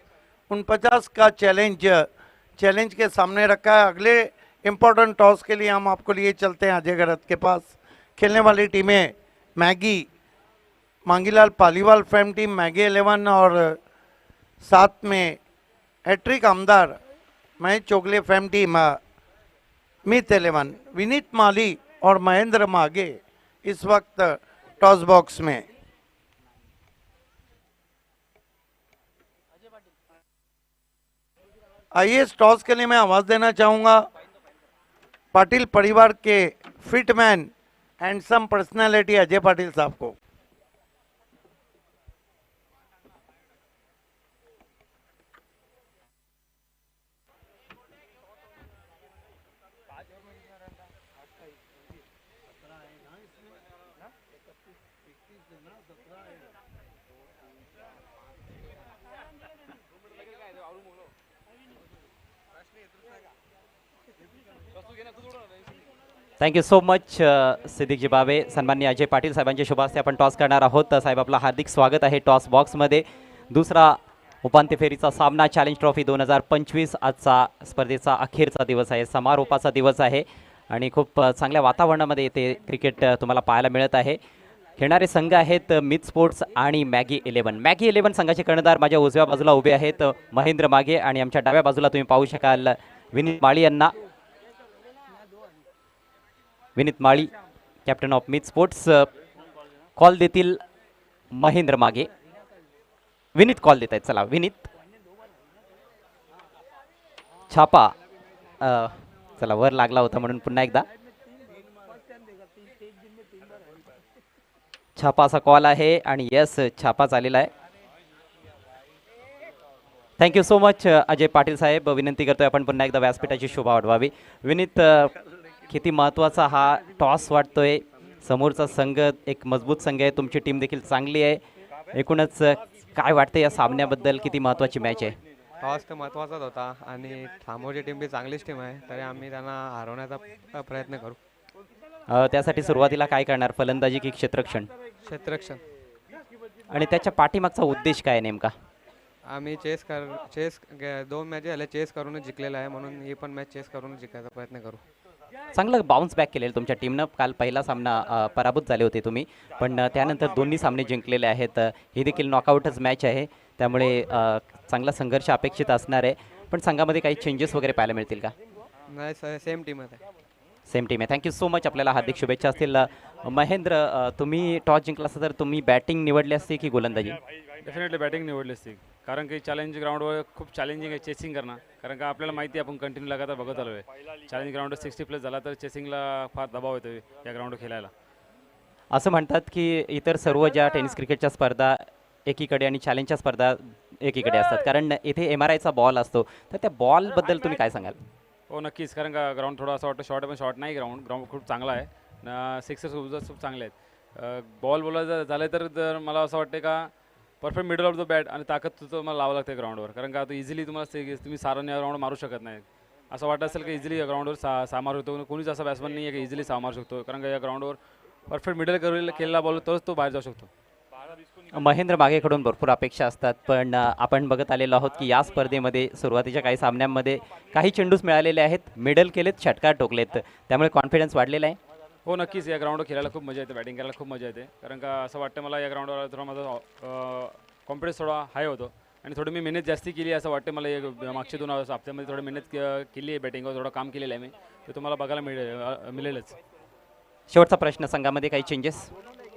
49 का चैलेंज के सामने रखा है। अगले इंपॉर्टेंट टॉस के लिए हम आपको लिए चलते हैं अजय गरत के पास। खेलने वाली टीमें Maggi Mangilal Paliwal fame team, Maggi 11 और साथ में हैट्रिक आमदार महेश चोगले फेम टीम, मित 11, विनीत माली और महेंद्र मागे इस वक्त टॉस बॉक्स में। आइए इस टॉस के लिए मैं आवाज देना चाहूंगा पाटिल परिवार के फिटमैन हैंडसम पर्सनालिटी अजय पाटिल साहब को। थँक्यू सो मच सिद्दीकजी बाबे. सन्माननीय अजय पाटील साहेबांच्या शुभ हस्ते आपण टॉस करणार आहोत. साहेब आपला हार्दिक स्वागत आहे टॉस बॉक्समध्ये. दुसरा उपांत्य फेरीचा सामना चॅलेंज ट्रॉफी 2025 आजचा स्पर्धेचा अखेरचा दिवस आहे, समारोपाचा दिवस आहे आणि खूप चांगल्या वातावरणामध्ये येथे क्रिकेट तुम्हाला पाहायला मिळत आहे. खेळणारे संघ आहेत मिथ स्पोर्ट्स आणि मॅगी 11. मॅगी 11 संघाचे कर्णधार माझ्या उजव्या बाजूला उभे आहेत महेंद्र मागे आणि आमच्या डाव्या बाजूला तुम्ही पाहू शकाल विनीत माळी यांना. विनीत माळी captain of myth sports. Call देतील महेंद्र मागे. विनीत कॉल देत आहेत. चला विनीत. छापा चला वर लागला होता म्हणून पुन्हा एकदा छापाचा कॉल आहे आणि यस छापा चालेला आहे. Thank you so much Ajay Patil साहेब. विनंती करतोय आपण पुन्हा एकदा व्यासपीठाची शोभा वाढवावी. विनीत किती महत्त्वाचा हा टॉस वाटतोय. समोरचा संघ एक मजबूत संघ आहे, तुमची टीम देखील चांगली आहे. एकूणच काय वाटतं या सामन्याबद्दल, किती महत्त्वाची मॅच आहे? टॉस तर महत्त्वाचाच होता आणि समोरची टीम बी चांगलीच टीम आहे, तरी आम्ही त्यांना हरवण्याचा प्रयत्न करू. त्यासाठी सुरुवातीला काय करणार, फलंदाजी की क्षेत्ररक्षण? क्षेत्ररक्षण. आणि त्याच्या पाठीमागचा उद्देश काय नेमका? आम्ही चेस 2 मॅच झाल्या चेस करूनच जिंकलेला आहे, म्हणून ही पण मॅच चेस करून जिंकायचा प्रयत्न करू. चांगलं बाउन्स बॅक केलेलं तुमच्या टीमनं. काल पहिला सामना पराभूत झाले होते तुम्ही, पण त्यानंतर दोन्ही सामने जिंकलेले आहेत. ही देखील नॉकआउटच मॅच आहे, त्यामुळे चांगला संघर्ष अपेक्षित असणार आहे. पण संघामध्ये काही चेंजेस वगैरे पाहायला मिळतील का? नाही, सेम टीमच आहे. सेम टीम आहे. Thank you so much. आपल्याला हार्दिक शुभेच्छा असतील. महेंद्र, तुम्ही टॉस जिंकला असता तर तुम्ही बॅटिंग निवडली असती की गोलंदाजी? डेफिनेटली बॅटिंग निवडली असती, कारण की चॅलेंज ग्राउंडवर खूप चॅलेंजिंग आहे चेसिंग करणं. कारण का आपल्याला माहिती आहे आपण कंटिन्यू लगातार बघत आलो आहे. चॅलेंज ग्राउंडवर 60+ झाला तर चेसिंगला फार दबाव येतो या ग्राउंडवर खेळायला. असं म्हणतात की इतर सर्व ज्या टेनिस क्रिकेटच्या स्पर्धा एकीकडे आणि चॅलेंजच्या स्पर्धा एकीकडे असतात, कारण इथे MRIचा बॉल असतो, तर त्या बॉलबद्दल तुम्ही काय सांगाल? हो नक्कीच, कारण का ग्राउंड थोडा असं वाटतं शॉर्ट आहे, पण शॉर्ट नाही. ग्राउंड खूप चांगला आहे. सिक्सर्स खूप चांगले आहेत. बॉल बोलायचं झालं तर मला असं वाटतं का perfect middle of the bat आणि ताकद तुझं मला लावावं लागते ग्राउंडवर. कारण का तो इझिली तुम्ही सारांनी ग्राउंड मारू शकत नाही. असं वाटत असेल की इझिली या ग्राउंडवर सामार होतो. कोणीच असा बॅट्समन नाही आहे की इझिली सामार शकतो, कारण का या ग्राउंडवर परफेक्ट मिडल केलेला बॉल तरच तो बाहेर जाऊ शकतो. महेंद्र मागेकडून भरपूर अपेक्षा असतात, पण आपण बघत आलेलो आहोत की या स्पर्धेमध्ये सुरुवातीच्या काही सामन्यांमध्ये काही चेंडूच मिळालेले आहेत, मिडल केलेत, षटकार टोकलेत, त्यामुळे कॉन्फिडन्स वाढलेला आहे. हो नक्कीच, या ग्राउंडवर खेळायला खूप मजा येते, बॅटिंग करायला खूप मजा येते. कारण का असं वाटतं मला या ग्राउंडवर थोडा माझा कॉन्फिडन्स थोडा हाय होतो आणि थोडी मी मेहनत जास्ती केली असं वाटतं मला. मागच्या 2 हप्त्यामध्ये थोडी मेहनत केली आहे, बॅटिंगवर थोडं काम केलेलं आहे मी, ते तुम्हाला बघायला मिळेलच. शेवटचा प्रश्न, संघामध्ये काही चेंजेस?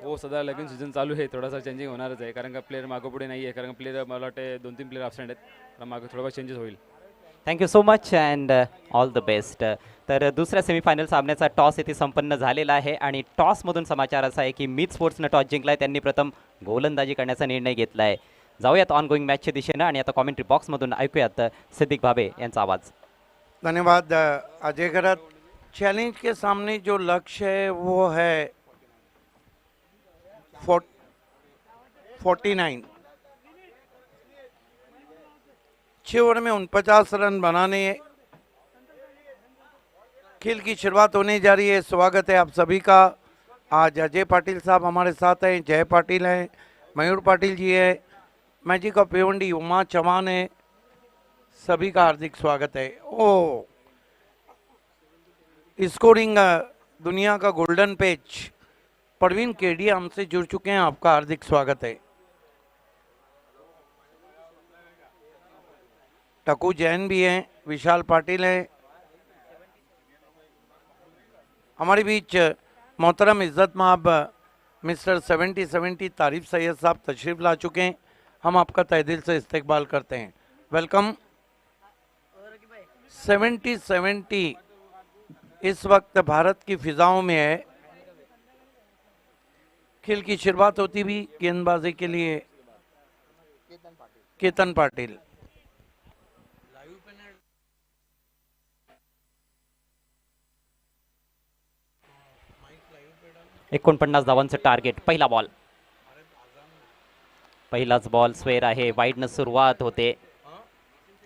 हो, सध्या लगीन सीझन चालू आहे, थोडासा चेंजिंग होणारच आहे, कारण का प्लेअर मागोपुढे नाही आहे. कारण का प्लेअर मला वाटते 2-3 प्लेअर ॲब्सेंट आहेत, तर मागं थोडंफार चेंजेस होईल. Thank you so much and all the best. तर दुसऱ्या सेमीफायनल सामन्याचा टॉस येथे संपन्न झालेला आहे आणि टॉसमधून समाचार असा आहे की मिथ स्पोर्ट्सनं टॉस जिंकला आहे. त्यांनी प्रथम गोलंदाजी करण्याचा निर्णय घेतला आहे. जाऊयात ऑन गोईंग मॅचच्या दिशेनं आणि आता कॉमेंट्री बॉक्समधून ऐकूयात सिद्दीक भाबे यांचा आवाज. धन्यवाद अजय गरत. चैलेंज के सामने जो लक्ष्य है वो है 49, 6 ओवर में 49 रन बनाने. खेल की शुरुआत होने जा रही है. स्वागत है आप सभी का. आज अजय पाटिल साहब हमारे साथ हैं, जय पाटिल हैं, मयूर पाटिल जी है, मैजिक ऑफ भिवंडी उमा चौहान है. सभी का हार्दिक स्वागत है. ओ स्कोरिंग दुनिया का गोल्डन पेज परवीन केडिया हमसे जुड़ चुके हैं. आपका हार्दिक स्वागत है. टकू जैन भी हैं, विशाल पाटिल हैं. हमारे बीच मोहतरम इज़्ज़त माब मिस्टर 70-70 तारिफ सैयद साहब तशरीफ़ ला चुके हैं. हम आपका तहे दिल से इस्तकबाल करते हैं. वेलकम. 70-70 इस वक्त भारत की फिजाओं में है. खेल की शुरुआत होती भी गेंदबाजी के लिए केतन पाटिल. 49 धावांचं टार्गेट. पहिला बॉल, पहिलाच बॉल स्क्वेअर आहे. वाईडनं सुरुवात होते.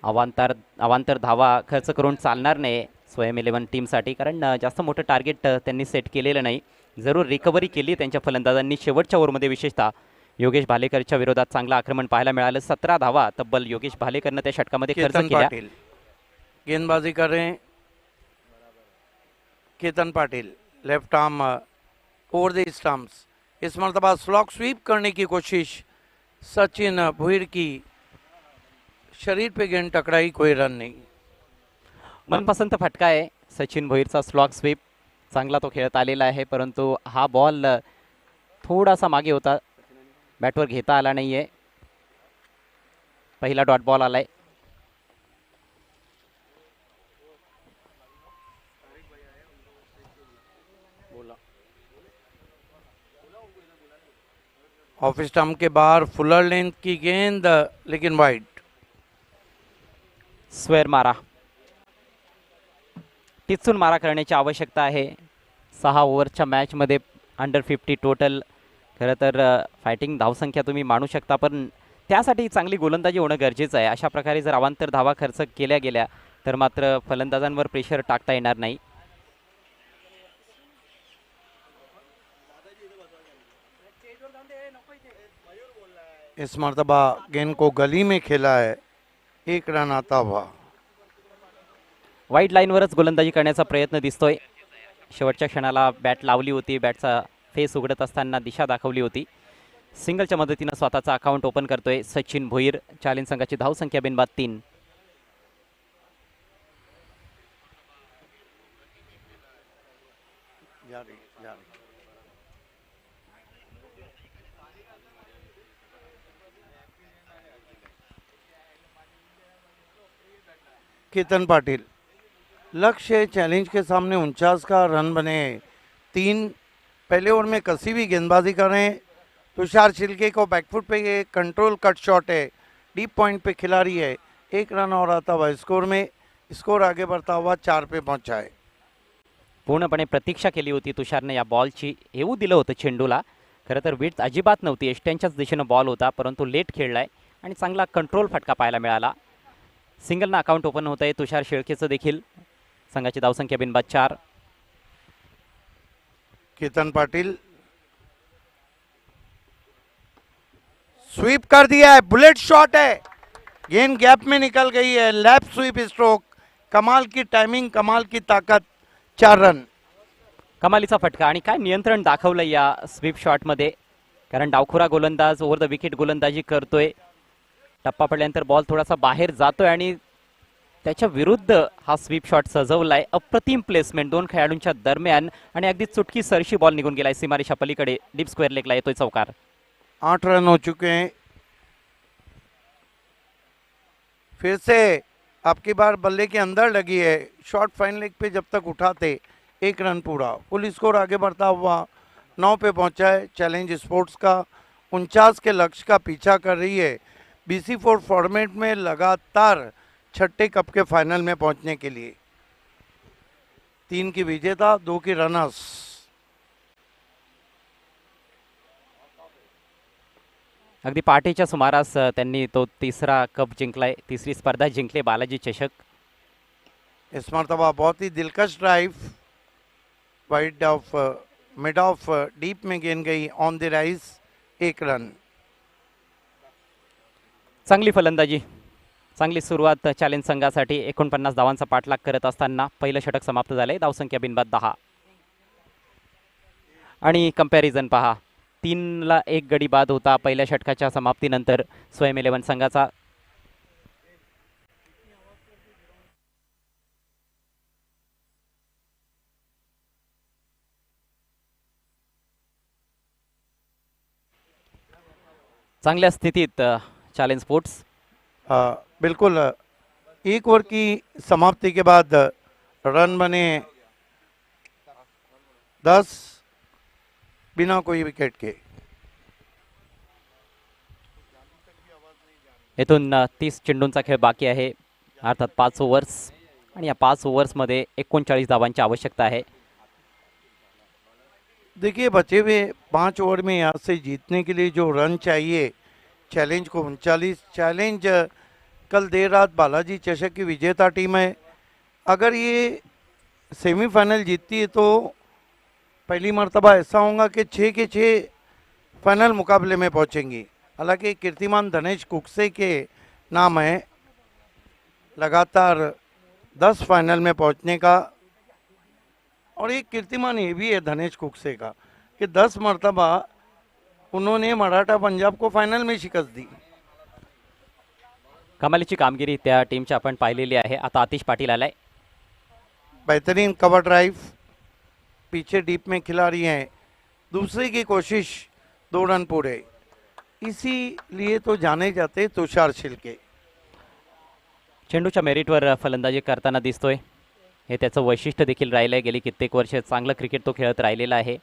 अवांतर धावा खर्च करून चालणार नाही स्वयं 11 टीमसाठी, कारण जास्त मोठं टार्गेट त्यांनी सेट केलेलं नाही. जरूर रिकव्हरी केली त्यांच्या फलंदाजांनी शेवटच्या ओव्हरमध्ये, विशेषतः योगेश भालेकरच्या विरोधात चांगलं आक्रमण पाहायला मिळालं. 17 धावा तब्बल योगेश भालेकरनं त्या षटकामध्ये खर्च केतन केल्या. पाटिल गेंदबाजी कर रहे हैं. Ketan Patil left arm over the stumps. इस मरतबा स्लॉक स्वीप करने की कोशिश. सचिन भुईर की शरीर पे गेंद टकराई, कोई रन नहीं. मनपसंत फटका आहे सचिन भोईरचा स्लॉक स्वीप. चांगला तो खेळत आलेला आहे, परंतु हा बॉल थोडासा मागे होता, बॅटवर घेता आला नाही आहे. पहिला डॉट बॉल आलाय. ऑफ स्टंप के बाहर फुलर लेंथ की गेंद, लेकिन वाइड. स्क्वेअर मारा, टिचून मारा करण्याची आवश्यकता आहे. 6 ओव्हरच्या मॅचमध्ये अंडर 50 टोटल. खरं तर फायटिंग धावसंख्या तुम्ही मानू शकता, पण त्यासाठी चांगली गोलंदाजी होणं गरजेचं आहे. अशा प्रकारे जर अवांतर धावा खर्च केल्या गेल्या तर मात्र फलंदाजांवर प्रेशर टाकता येणार नाही. इस मरतबा गेंद को गली में खेला है, 1 रन आता हुआ. वाईड लाईनवरच गोलंदाजी करण्याचा प्रयत्न दिसतोय. शेवटच्या क्षणाला बॅट लावली होती, बॅटचा फेस उघडत असताना दिशा दाखवली होती. सिंगलच्या मदतीनं स्वतःचा अकाउंट ओपन करतोय सचिन भोईर. चॅलेंज संघाची धावसंख्या बिनबाद 3. केतन पाटिल लक्ष्य चैलेंज के सामने 49 का रन बने. 3 पहले ओवर में कसी भी गेंदबाजी कर रहे हैं. तुषार छिलके को बैकफुट पे ये कंट्रोल कट शॉट है, डीप पॉइंट पे खिलाड़ी है. 1 रन और आता हुआ स्कोर में. स्कोर आगे बढ़ता हुआ 4 पे पहुंचा है. पूर्णपणे प्रतीक्षा केली होती तुषारने या बॉलची. येऊ दिलं होतं चेंडूला. खरं तर विड्थ अजिबात नव्हती, एष्ट्यांच्याच दिशेनं बॉल होता, परंतु लेट खेळलाय आणि चांगला कंट्रोल फटका पाहायला मिळाला. सिंगलनं अकाउंट ओपन होत आहे तुषार शेळकेचं देखील. संघाची धावसंख्या बिनबाद 4. केतन पाटिल स्वीप कर दिया है, बुलेट शॉट है, गेंद गैप में निकल गई है. लैप स्वीप स्ट्रोक, कमाल की टाइमिंग, कमाल की ताकत. 4 रन. कमालीचा फटका आणि काय नियंत्रण दाखवलं या स्वीप शॉटमध्ये, कारण डावखुरा गोलंदाज ओव्हर द विकेट गोलंदाजी करतोय. टप्पा पडल्यानंतर बॉल थोडासा बाहेर जातोय आणि त्याच्या विरुद्ध हा स्वीप शॉट सजवलाय. अप्रतिम प्लेसमेंट 2 खेळाडूंच्या दरम्यान आणि अगदी चुटकी सरशी बॉल निघून गेलाय सीमारेषा पलीकडे. डीप स्क्वेअर लेगला येतोय चौकार. 8 रन हो चुके हैं. फिर से आपकी बार बल्ले के अंदर लगी है. शॉट फाइन लेग पे जब तक उठाते 1 रन पूरा. फुल स्कोर आगे बढ़ता हुआ 9 पे पहुंचा है. चैलेंज स्पोर्ट्स का 49 के लक्ष्य का पीछा कर रही है. BC4 फॉर्मेट में लगातार 6ठे कप के फाइनल में पहुंचने के लिए. 3 की विजेता, 2 की रनर्स. अगदी पहाटेच्या सुमारास त्यांनी तो 3रा कप जिंकलाय, 3री स्पर्धा जिंकली बालाजी चषक. इस मरतबा बहुत ही दिलकश drive, wide of mid of deep में गेंद गई, ऑन द राइज. 1 रन. चांगली फलंदाजी, चांगली सुरुवात चॅलेंज संघासाठी. 49 धावांचा पाठलाग करत असताना पहिलं षटक समाप्त झालंय. धावसंख्या बिनबाद 10. आणि कंपॅरिझन पहा, 3ला 1 गडी बाद होता पहिल्या षटकाच्या समाप्तीनंतर स्वयं 11 संघाचा. चांगल्या स्थितीत चॅलेंज स्पोर्ट्स. बिल्कुल. 1 ओवर की समाप्ति के बाद रन बने 10 बिना कोई विकेट के. येथून 30 चेंडूंचा खेळ बाकी आहे, अर्थात 5 ओव्हर्स. आणि या 5 ओव्हर्समध्ये 39 धावांची आवश्यकता आहे. देखिए बचे हुए 5 ओवर में यहाँ से जीतने के लिए जो रन चाहिए, चैलेंज को 39, चैलेंज कल देर रात बालाजी चषक की विजेता टीम है। अगर ये सेमीफाइनल जीतती है तो पहली मर्तबा ऐसा होगा कि 6 के 6 फाइनल मुकाबले में पहुंचेंगी। हालांकि कीर्तिमान धनेश कुकसे के नाम है लगातार 10 फाइनल में पहुंचने का, और एक कीर्तिमान ये भी है धनेश कुकसे का कि 10 मर्तबा उन्होंने मराठा पंजाब को फायनल में शिकस्त दी। कमालीची कामगिरी त्या टीमची आपण पाहिलेली आहे. आता आतिश पाटील आलाय. बेहतरीन कवर ड्राइव, पीछे डीप में खिलाड़ी हैं, दूसरे की कोशिश, 2 रन पूरे, इसीलिए तो जाने जाते तुषार शिल्के। चेंडूच्या मेरिटवर फलंदाजी करताना दिसतोय. हे त्याचं वैशिष्ट्य देखील राहिलं आहे. गेली कित्येक वर्ष चांगलं क्रिकेट तो खेळत राहिलेला आहे.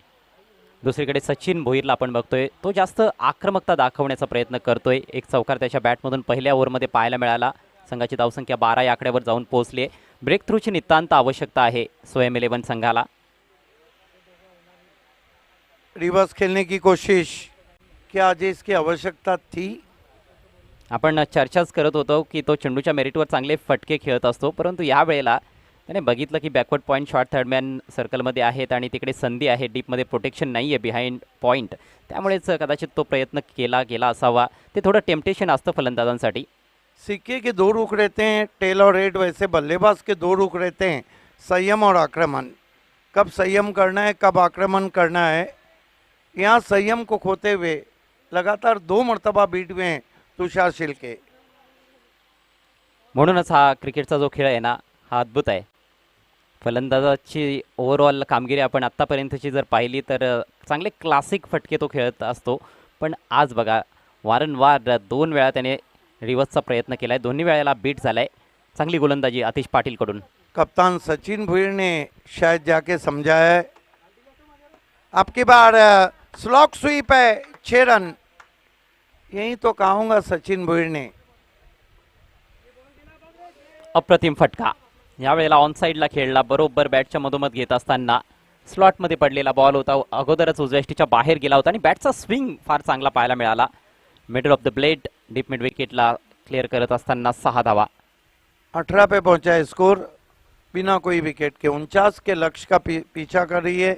दुसरीकडे सचिन भोईरला आपण बघतोय, तो जास्त आक्रमकता दाखवण्याचा प्रयत्न करतोय. एक चौकार त्याच्या बॅटमधून पहिल्या ओव्हरमध्ये पाहायला मिळाला. संघाची धावसंख्या 12 या आकड्यावर जाऊन पोहोचली आहे. ब्रेक थ्रूची नितांत आवश्यकता आहे स्वयं 11 संघाला. रिवर्स खेलने की कोशिश, क्या आज इसकी आवश्यकता थी? आपण चर्चाच करत होतो की तो चेंडूच्या मेरिटवर चांगले फटके खेळत असतो, परंतु या वेळेला त्याने बघितलं की बॅकवर्ड पॉईंट शॉट थर्डमॅन सर्कलमध्ये आहेत आणि तिकडे संधी आहे, डीपमध्ये प्रोटेक्शन नाही आहे बिहाइंड पॉईंट, त्यामुळेच कदाचित तो प्रयत्न केला गेला असावा. ते थोडं टेम्पटेशन असतं फलंदाजांसाठी. सिक्के के 2 रुख रहते हैं, टेल और हेड, वैसे बल्लेबाज के 2 रुख रहते हैं, संयम और आक्रमण। कब संयम करना है, कब आक्रमण करना है, यहाँ संयम को खोते हुए लगातार 2 मर्तबा बीट हुए हैं तुषार शिल्के। म्हणूनच हा क्रिकेटचा जो खेळ आहे ना, हा अद्भुत आहे. फलंदाजाची ओव्हरऑल कामगिरी आपण आत्तापर्यंतची जर पाहिली तर चांगले क्लासिक फटके तो खेळत असतो, पण आज बघा वारंवार 2 वेळा त्याने रिवर्सचा प्रयत्न केला आहे, दोन्ही वेळेला बीट झाला आहे. चांगली गोलंदाजी आतिश पाटीलकडून. कप्तान सचिन भोईर ने शायद जाके समझाया है। आपकी बार स्लॉक स्वीप है, 6 रन, यही तो कहूँगा सचिन भोईर ने। अप्रतिम फटका. यावेळेला ऑनसाईडला खेळला, बरोबर बॅटच्या मधोमध घेत असताना स्लॉटमध्ये पडलेला बॉल होता, अगोदरच उजव्याष्टीच्या बाहेर गेला होता आणि बॅटचा स्विंग फार चांगला पाहायला मिळाला. Middle of the blade, deep mid विकेटला क्लिअर करत असताना 6 धावा. 18 पे पहुंचा है स्कोर बिना कोई विकेट के। 49 के लक्ष्य का पीछा कर रही है।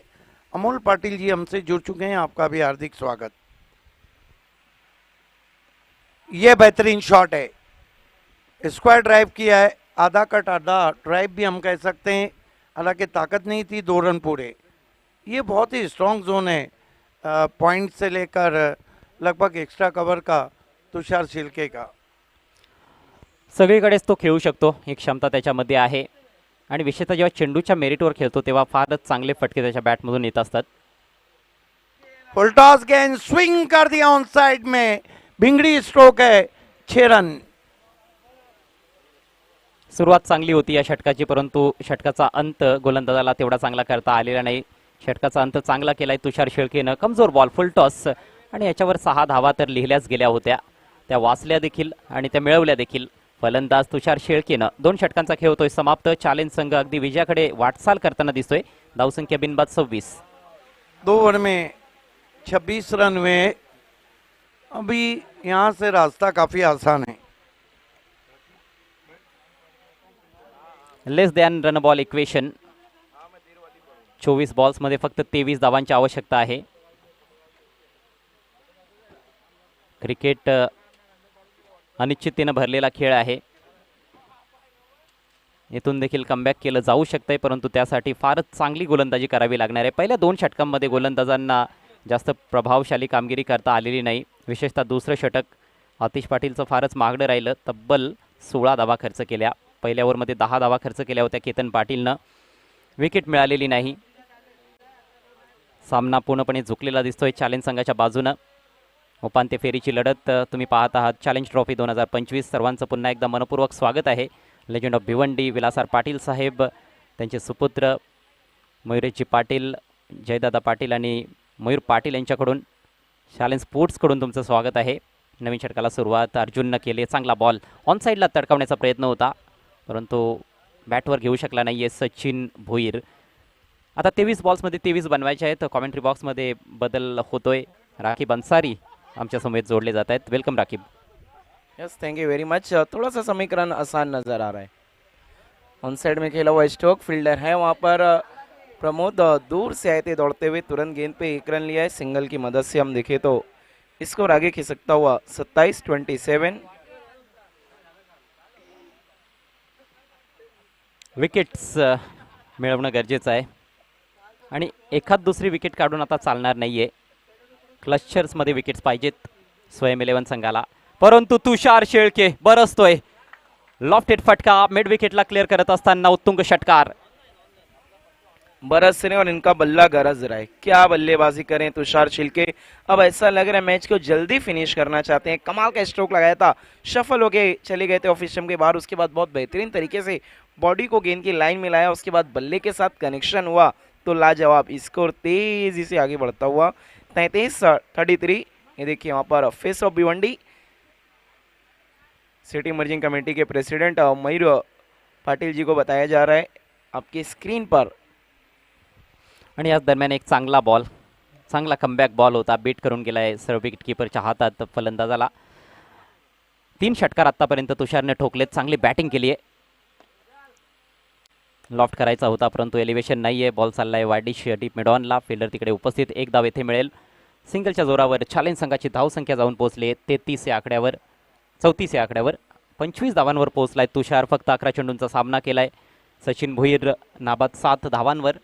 अमोल पाटिल जी हमसे जुड़ चुके हैं, आपका भी हार्दिक स्वागत। ये बेहतरीन शॉट है, स्क्वायर ड्राइव किया है, आधा कट आधा ड्राइव भी हम कह सकते हैं, हालांकि ताकत नहीं थी, 2 रन पूरे। ये बहुत ही स्ट्रॉन्ग जोन है, पॉइंट से लेकर लगभग एक्स्ट्रा कवर का तुषार शिल्के का। सगळीकडेच तो खेळू शकतो, ही क्षमता त्याच्यामध्ये आहे आणि विशेषतः जेव्हा चेंडूच्या मेरिटवर खेळतो तेव्हा फारच चांगले फटके त्याच्या बॅटमधून येत असतात. फुल टॉस गेंद स्विंग कर दिया ऑन साइड में, भिंगड़ी स्ट्रोक है, 6 रन। सुरुवात चांगली होती या षटकाची, परंतु षटकाचा अंत गोलंदाजाला तेवढा चांगला करता आलेला नाही. षटकाचा अंत चांगला केलाय तुषार शिळकेनं. कमजोर बॉल, फुल टॉस आणि याच्यावर 6 धावा तर लिहिल्याच गेल्या होत्या, त्या वाचल्या देखील आणि त्या मिळवल्या देखील. फलंदाज तुषार शिळकेनं 2 षटकांचा खेळ होतोय समाप्त. चॅलेंज संघ अगदी विजयाकडे वाटचाल करताना दिसतोय. धावसंख्या बिनबाद 26. 2 ओवर में 26 रन हुए। अभी यहाँ से रास्ता काफी आसान है। Less than run ball equation. 24 बॉल्समध्ये फक्त 23 धावांची आवश्यकता आहे. क्रिकेट अनिश्चिततेनं भरलेला खेळ आहे. इथून देखील कमबॅक केलं जाऊ शकतंय, परंतु त्यासाठी फारच चांगली गोलंदाजी करावी लागणार आहे. पहिल्या 2 षटकांमध्ये गोलंदाजांना जास्त प्रभावशाली कामगिरी करता आलेली नाही. विशेषतः दुसरं षटक आतिश पाटीलचं फारच महागडं राहिलं. तब्बल 16 धावा खर्च केल्या. पहिल्या ओव्हरमध्ये 10 धावा खर्च केल्या होत्या केतन पाटीलनं. विकेट मिळालेली नाही. सामना पूर्णपणे झुकलेला दिसतोय चॅलेंज संघाच्या बाजूनं. उपांत्य फेरीची लढत तुम्ही पाहत आहात. Challenge trophy 2025. सर्वांचं पुन्हा एकदा मनपूर्वक स्वागत आहे. लेजंड ऑफ भिवंडी विलासराव पाटील साहेब, त्यांचे सुपुत्र मयुरेशजी पाटील, जयदादा पाटील आणि मयूर पाटील यांच्याकडून चॅलेंज स्पोर्ट्सकडून तुमचं स्वागत आहे. नवीन षटकाला सुरुवात अर्जुननं केली. चांगला बॉल ऑन साईडला तडकावण्याचा प्रयत्न होता, परंतु बॅटवर घेऊ शकला नाही आहे सचिन भोईर. आता 23 बॉल्समध्ये 23 बनवायचे आहेत. कॉमेंट्री बॉक्समध्ये बदल होतोय. राखीब अन्सारी आमच्या समोर जोडले जात आहेत. Welcome Rakib. Yes, thank you very much. थोड़ा सा समीकरण आसान नजर आ रहा है। ऑन साइड में खेला हुआ स्ट्रोक फील्डर है वहाँ पर प्रमोद दूर से आए थे दौड़ते हुए, तुरंत गेंद पे एक रन लिया है सिंगल की मदद से। हम देखें तो स्कोर आगे खिसकता हुआ 27-27। विकेट्स मिळवणं गरजेचं आहे आणि एखाद दुसरी विकेट काढून आता चालणार नाहीये. क्लस्टर्समध्ये विकेट्स पाहिजेत स्वयं 11 संघाला, परंतु तुषार शेळके बरसतोय. लॉफ्टेड फटका मिड विकेटला क्लिअर करत असताना उत्तुंग षटकार. बरसने और इनका बल्ला गरज रहा है। क्या बल्लेबाजी करें तुषार शिल्के। अब ऐसा लग रहा है मैच को जल्दी फिनिश करना चाहते हैं। कमाल का स्ट्रोक लगाया था, शफल होके चले गए थे ऑफ स्टंप के बाहर। उसके बाद बहुत बेहतरीन तरीके से बॉडी को गेंद की लाइन में लाया, उसके बाद बल्ले के साथ कनेक्शन हुआ तो लाजवाब स्कोर तेजी से आगे बढ़ता हुआ 33-33। ये देखिए वहाँ पर face of Bhiwandi city merging committee के प्रेसिडेंट मयूर पाटिल जी को बताया जा रहा है आपकी स्क्रीन पर। आणि याच दरम्यान एक चांगला बॉल, चांगला कमबॅक बॉल होता, बीट करून गेलाय सर्व विकेट किपरच्या हातात फलंदाजाला. 3 षटकार आतापर्यंत तुषारने ठोकलेत. चांगली बॅटिंग केली आहे. लॉफ्ट करायचा होता परंतु एलिव्हेशन नाही आहे. बॉल चाललाय वायडिश डीप मिडॉनला. फिल्डर तिकडे उपस्थित. एक धाव येथे मिळेल. सिंगलच्या जोरावर चॅलेंज संघाची धावसंख्या जाऊन पोहोचली 33 या आकड्यावर, 34 या आकड्यावर. 25 धावांवर पोहोचलाय तुषार. फक्त 11 चेंडूंचा सामना केलाय. सचिन भोईर नाबाद 7 धावांवर.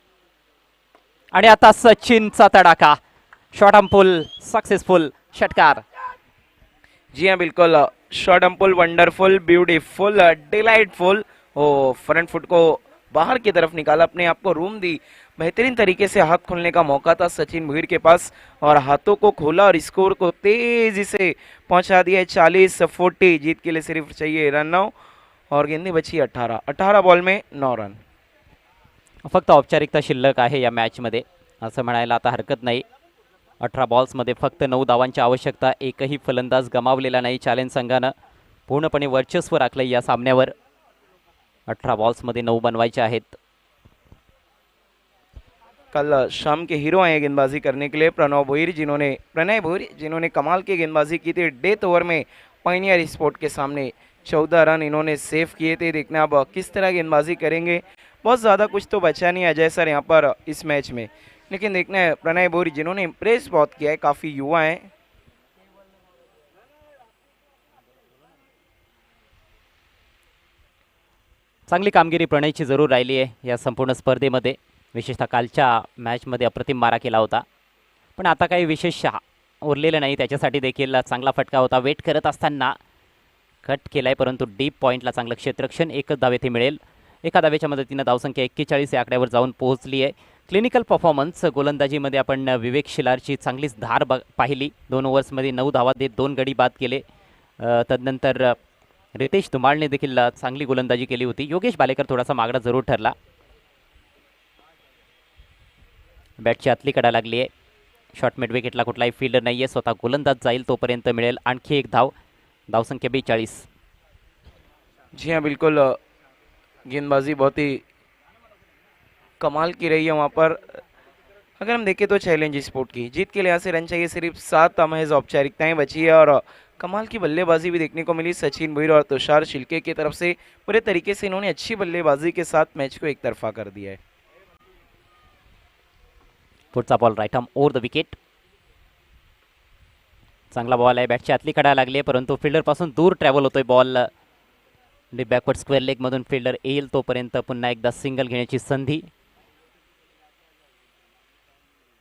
आणि आता सचिनचा तडाखा, शॉर्ट आर्म पुल सक्सेसफुल षटकार. जी हाँ बिल्कुल, short arm pull wonderful, beautiful, delightful. ओ फ्रंट फुट को बाहर की तरफ निकाला, अपने आप को रूम दी। बेहतरीन तरीके से हाथ खोलने का मौका था सचिन भोईर के पास और हाथों को खोला और स्कोर को तेजी से पहुंचा दिया 40-40। जीत के लिए सिर्फ चाहिए रन 9 और गेंदें बची 18 बॉल में 9 रन। फक्त औपचारिकता शिल्लक आहे या मॅचमध्ये असं म्हणायला आता हरकत नाही. 18 बॉल्समध्ये फक्त 9 धावांची आवश्यकता. एकही फलंदाज गमावलेला नाही. चॅलेंज संघानं पूर्णपणे वर्चस्व राखलंय या सामन्यावर. 18 बॉल्समध्ये 9 बनवायचे आहेत. कल शाम के हीरो आए गेंदबाजी करने के लिए प्रणय भोईर जिन्होंने कमाल की गेंदबाजी की थी। डेथ ओवर में पायनियर स्पोर्ट के सामने 14 रन इन्होंने सेव किए थे। देखना अब किस तरह गेंदबाजी करेंगे। बहुत ज़्यादा कुछ तो बचा नहीं अजय सर यहाँ पर इस मैच में, लेकिन देखना है प्रणय भोईर जिन्होंने इम्प्रेस बहुत किया है, काफ़ी युवा हैं। चांगली कामगिरी प्रणयची जरूर राहिली आहे या संपूर्ण स्पर्धेमध्ये. विशेषतः कालच्या मॅचमध्ये अप्रतिम मारा केला होता, पण आता काही विशेष उरलेलं नाही. त्याच्यासाठी देखील चांगला फटका होता. वेट करत असताना कट केलाय परंतु डीप पॉईंटला चांगलं क्षेत्ररक्षण. एकच धाव येथे मिळेल. एका धावेच्या मदतीनं धावसंख्या 41 या आकड्यावर जाऊन पोहोचली आहे. क्लिनिकल परफॉर्मन्स गोलंदाजीमध्ये आपण विवेक शिलारची चांगलीच धार पाहिली. 2 ओव्हर्समध्ये 9 धावा देत 2 गडी बाद केले. तदनंतर रितेश धुमाळने देखील चांगली गोलंदाजी केली होती. योगेश बालेकर थोडासा मागडा जरूर ठरला. बॅटची आतली कडा लागली आहे. शॉर्ट मिड विकेटला कुठलाही फील्डर नाही आहे. स्वतः गोलंदाज जाईल तोपर्यंत मिळेल आणखी एक धाव. धावसंख्या 42. जी हाँ बिल्कुल, गेंदबाजी बहुत ही कमाल की रही है वहाँ पर। अगर हम देखें तो चैलेंज स्पोर्ट की जीत के लिहाज से रन चाहिए सिर्फ 7, महज औपचारिकताएं बची है और कमाल की बल्लेबाजी भी देखने को मिली सचिन भोईर और तुषार शिल्के की तरफ से। पूरे तरीके से इन्होंने अच्छी बल्लेबाजी के साथ मैच को एक तरफा कर दिया है। पुढचा ball right arm over the wicket. चांगला बॉल आहे. बॅटची आतली कडा लागली आहे परंतु फिल्डरपासून दूर ट्रॅव्हल होतोय बॉल. बॅकवर्ड स्क्वेअर लेगमधून फिल्डर येईल तोपर्यंत पुन्हा एकदा सिंगल घेण्याची संधी.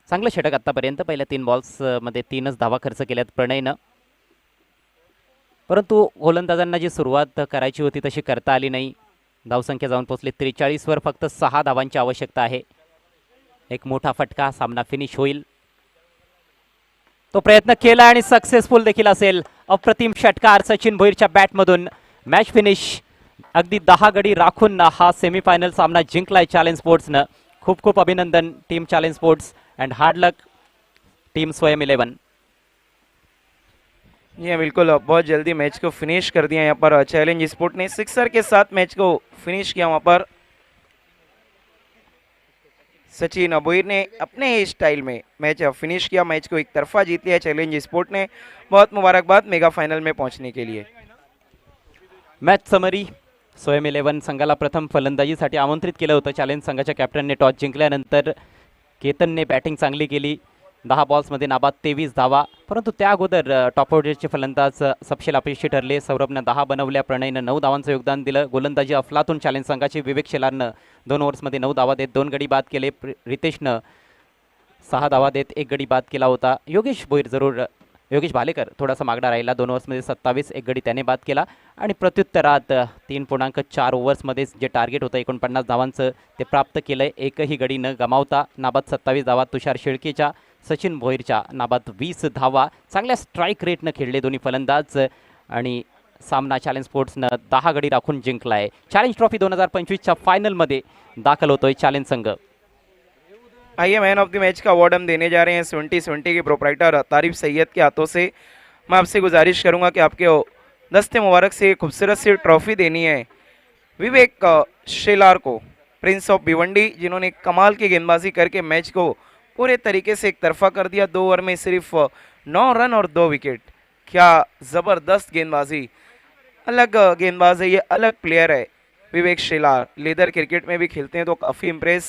चांगलं षटक आतापर्यंत. पहिल्या 3 बॉल्समध्ये 3च धावा खर्च केल्यात प्रणयनं, परंतु गोलंदाजांना जी सुरुवात करायची होती तशी करता आली नाही. धावसंख्या जाऊन पोहोचली 43 वर. फक्त 6 धावांची आवश्यकता आहे. एक मोठा फटका, सामना फिनिश होईल. तो प्रयत्न केला आणि सक्सेसफुल देखील असेल. अप्रतिम षटकार सचिन भोईरच्या बॅटमधून. Match finish. अगदी 10 गडी राखून हा सेमीफायनल सामना जिंकलाय चॅलेंज स्पोर्ट्सनं. खूप खूप अभिनंदन team challenge sports and hard luck team स्वयं 11. ये बिल्कुल बहुत जल्दी मैच को फिनिश कर दिया यहाँ पर चैलेंज स्पोर्ट ने। सिक्सर के साथ मैच को फिनिश किया वहाँ पर सचिन भोईर ने अपने ही स्टाइल में मैच फिनिश किया। मैच को एक तरफा जीत लिया चैलेंज स्पोर्ट ने। बहुत मुबारकबाद मेगा फाइनल में पहुंचने के लिए। मॅच समरी स्वयं 11 संघाला प्रथम फलंदाजीसाठी आमंत्रित केलं होतं. चॅलेंज संघाच्या कॅप्टनने टॉस जिंकल्यानंतर केतनने बॅटिंग चांगली केली. 10 बॉल्समध्ये नाबाद 23 धावा, परंतु त्या अगोदर टॉप ऑर्डरचे फलंदाज सपशेल अपयशी ठरले. सौरभनं 10 बनवल्या, प्रणयनं 9 धावांचं योगदान दिलं. गोलंदाजी अफलातून चॅलेंज संघाची. विवेक शेलारनं 2 ओव्हर्समध्ये 9 धावा देत 2 गडी बाद केले. रितेशनं 6 धावा देत 1 गडी बाद केला होता. योगेश भालेकर थोडासा मागणा राहिला. 2 ओव्हर्समध्ये 27, 1 गडी त्याने बाद केला. आणि प्रत्युत्तरात 3.4 ओव्हर्समध्ये जे टार्गेट होतं 49 धावांचं ते प्राप्त केलंय. एकही गडी न गमावता नाबाद 27 धावा तुषार शेळकेच्या, सचिन भोईरच्या नाबाद 20 धावा. चांगल्या स्ट्राईक रेटनं खेळले दोन्ही फलंदाज आणि सामना चॅलेंज स्पोर्ट्सनं 10 गडी राखून जिंकला आहे. चॅलेंज ट्रॉफी 2025च्या फायनलमध्ये दाखल होतोय चॅलेंज संघ. आइए मैन ऑफ द मैच का अवार्ड हम देने जा रहे हैं 2020 के प्रोप्राइटर तारिफ सैयद के हाथों से। मैं आपसे गुजारिश करूंगा कि आपके दस्ते मुबारक से खूबसूरत सी ट्रॉफी देनी है विवेक शेलार को, प्रिंस ऑफ भिवंडी, जिन्होंने कमाल की गेंदबाजी करके मैच को पूरे तरीके से एक तरफा कर दिया। 2 ओवर में सिर्फ 9 रन और 2 विकेट। क्या ज़बरदस्त गेंदबाजी, अलग गेंदबाज है ये, अलग प्लेयर है विवेक शेलार। लेदर क्रिकेट में भी खेलते हैं तो काफ़ी इम्प्रेस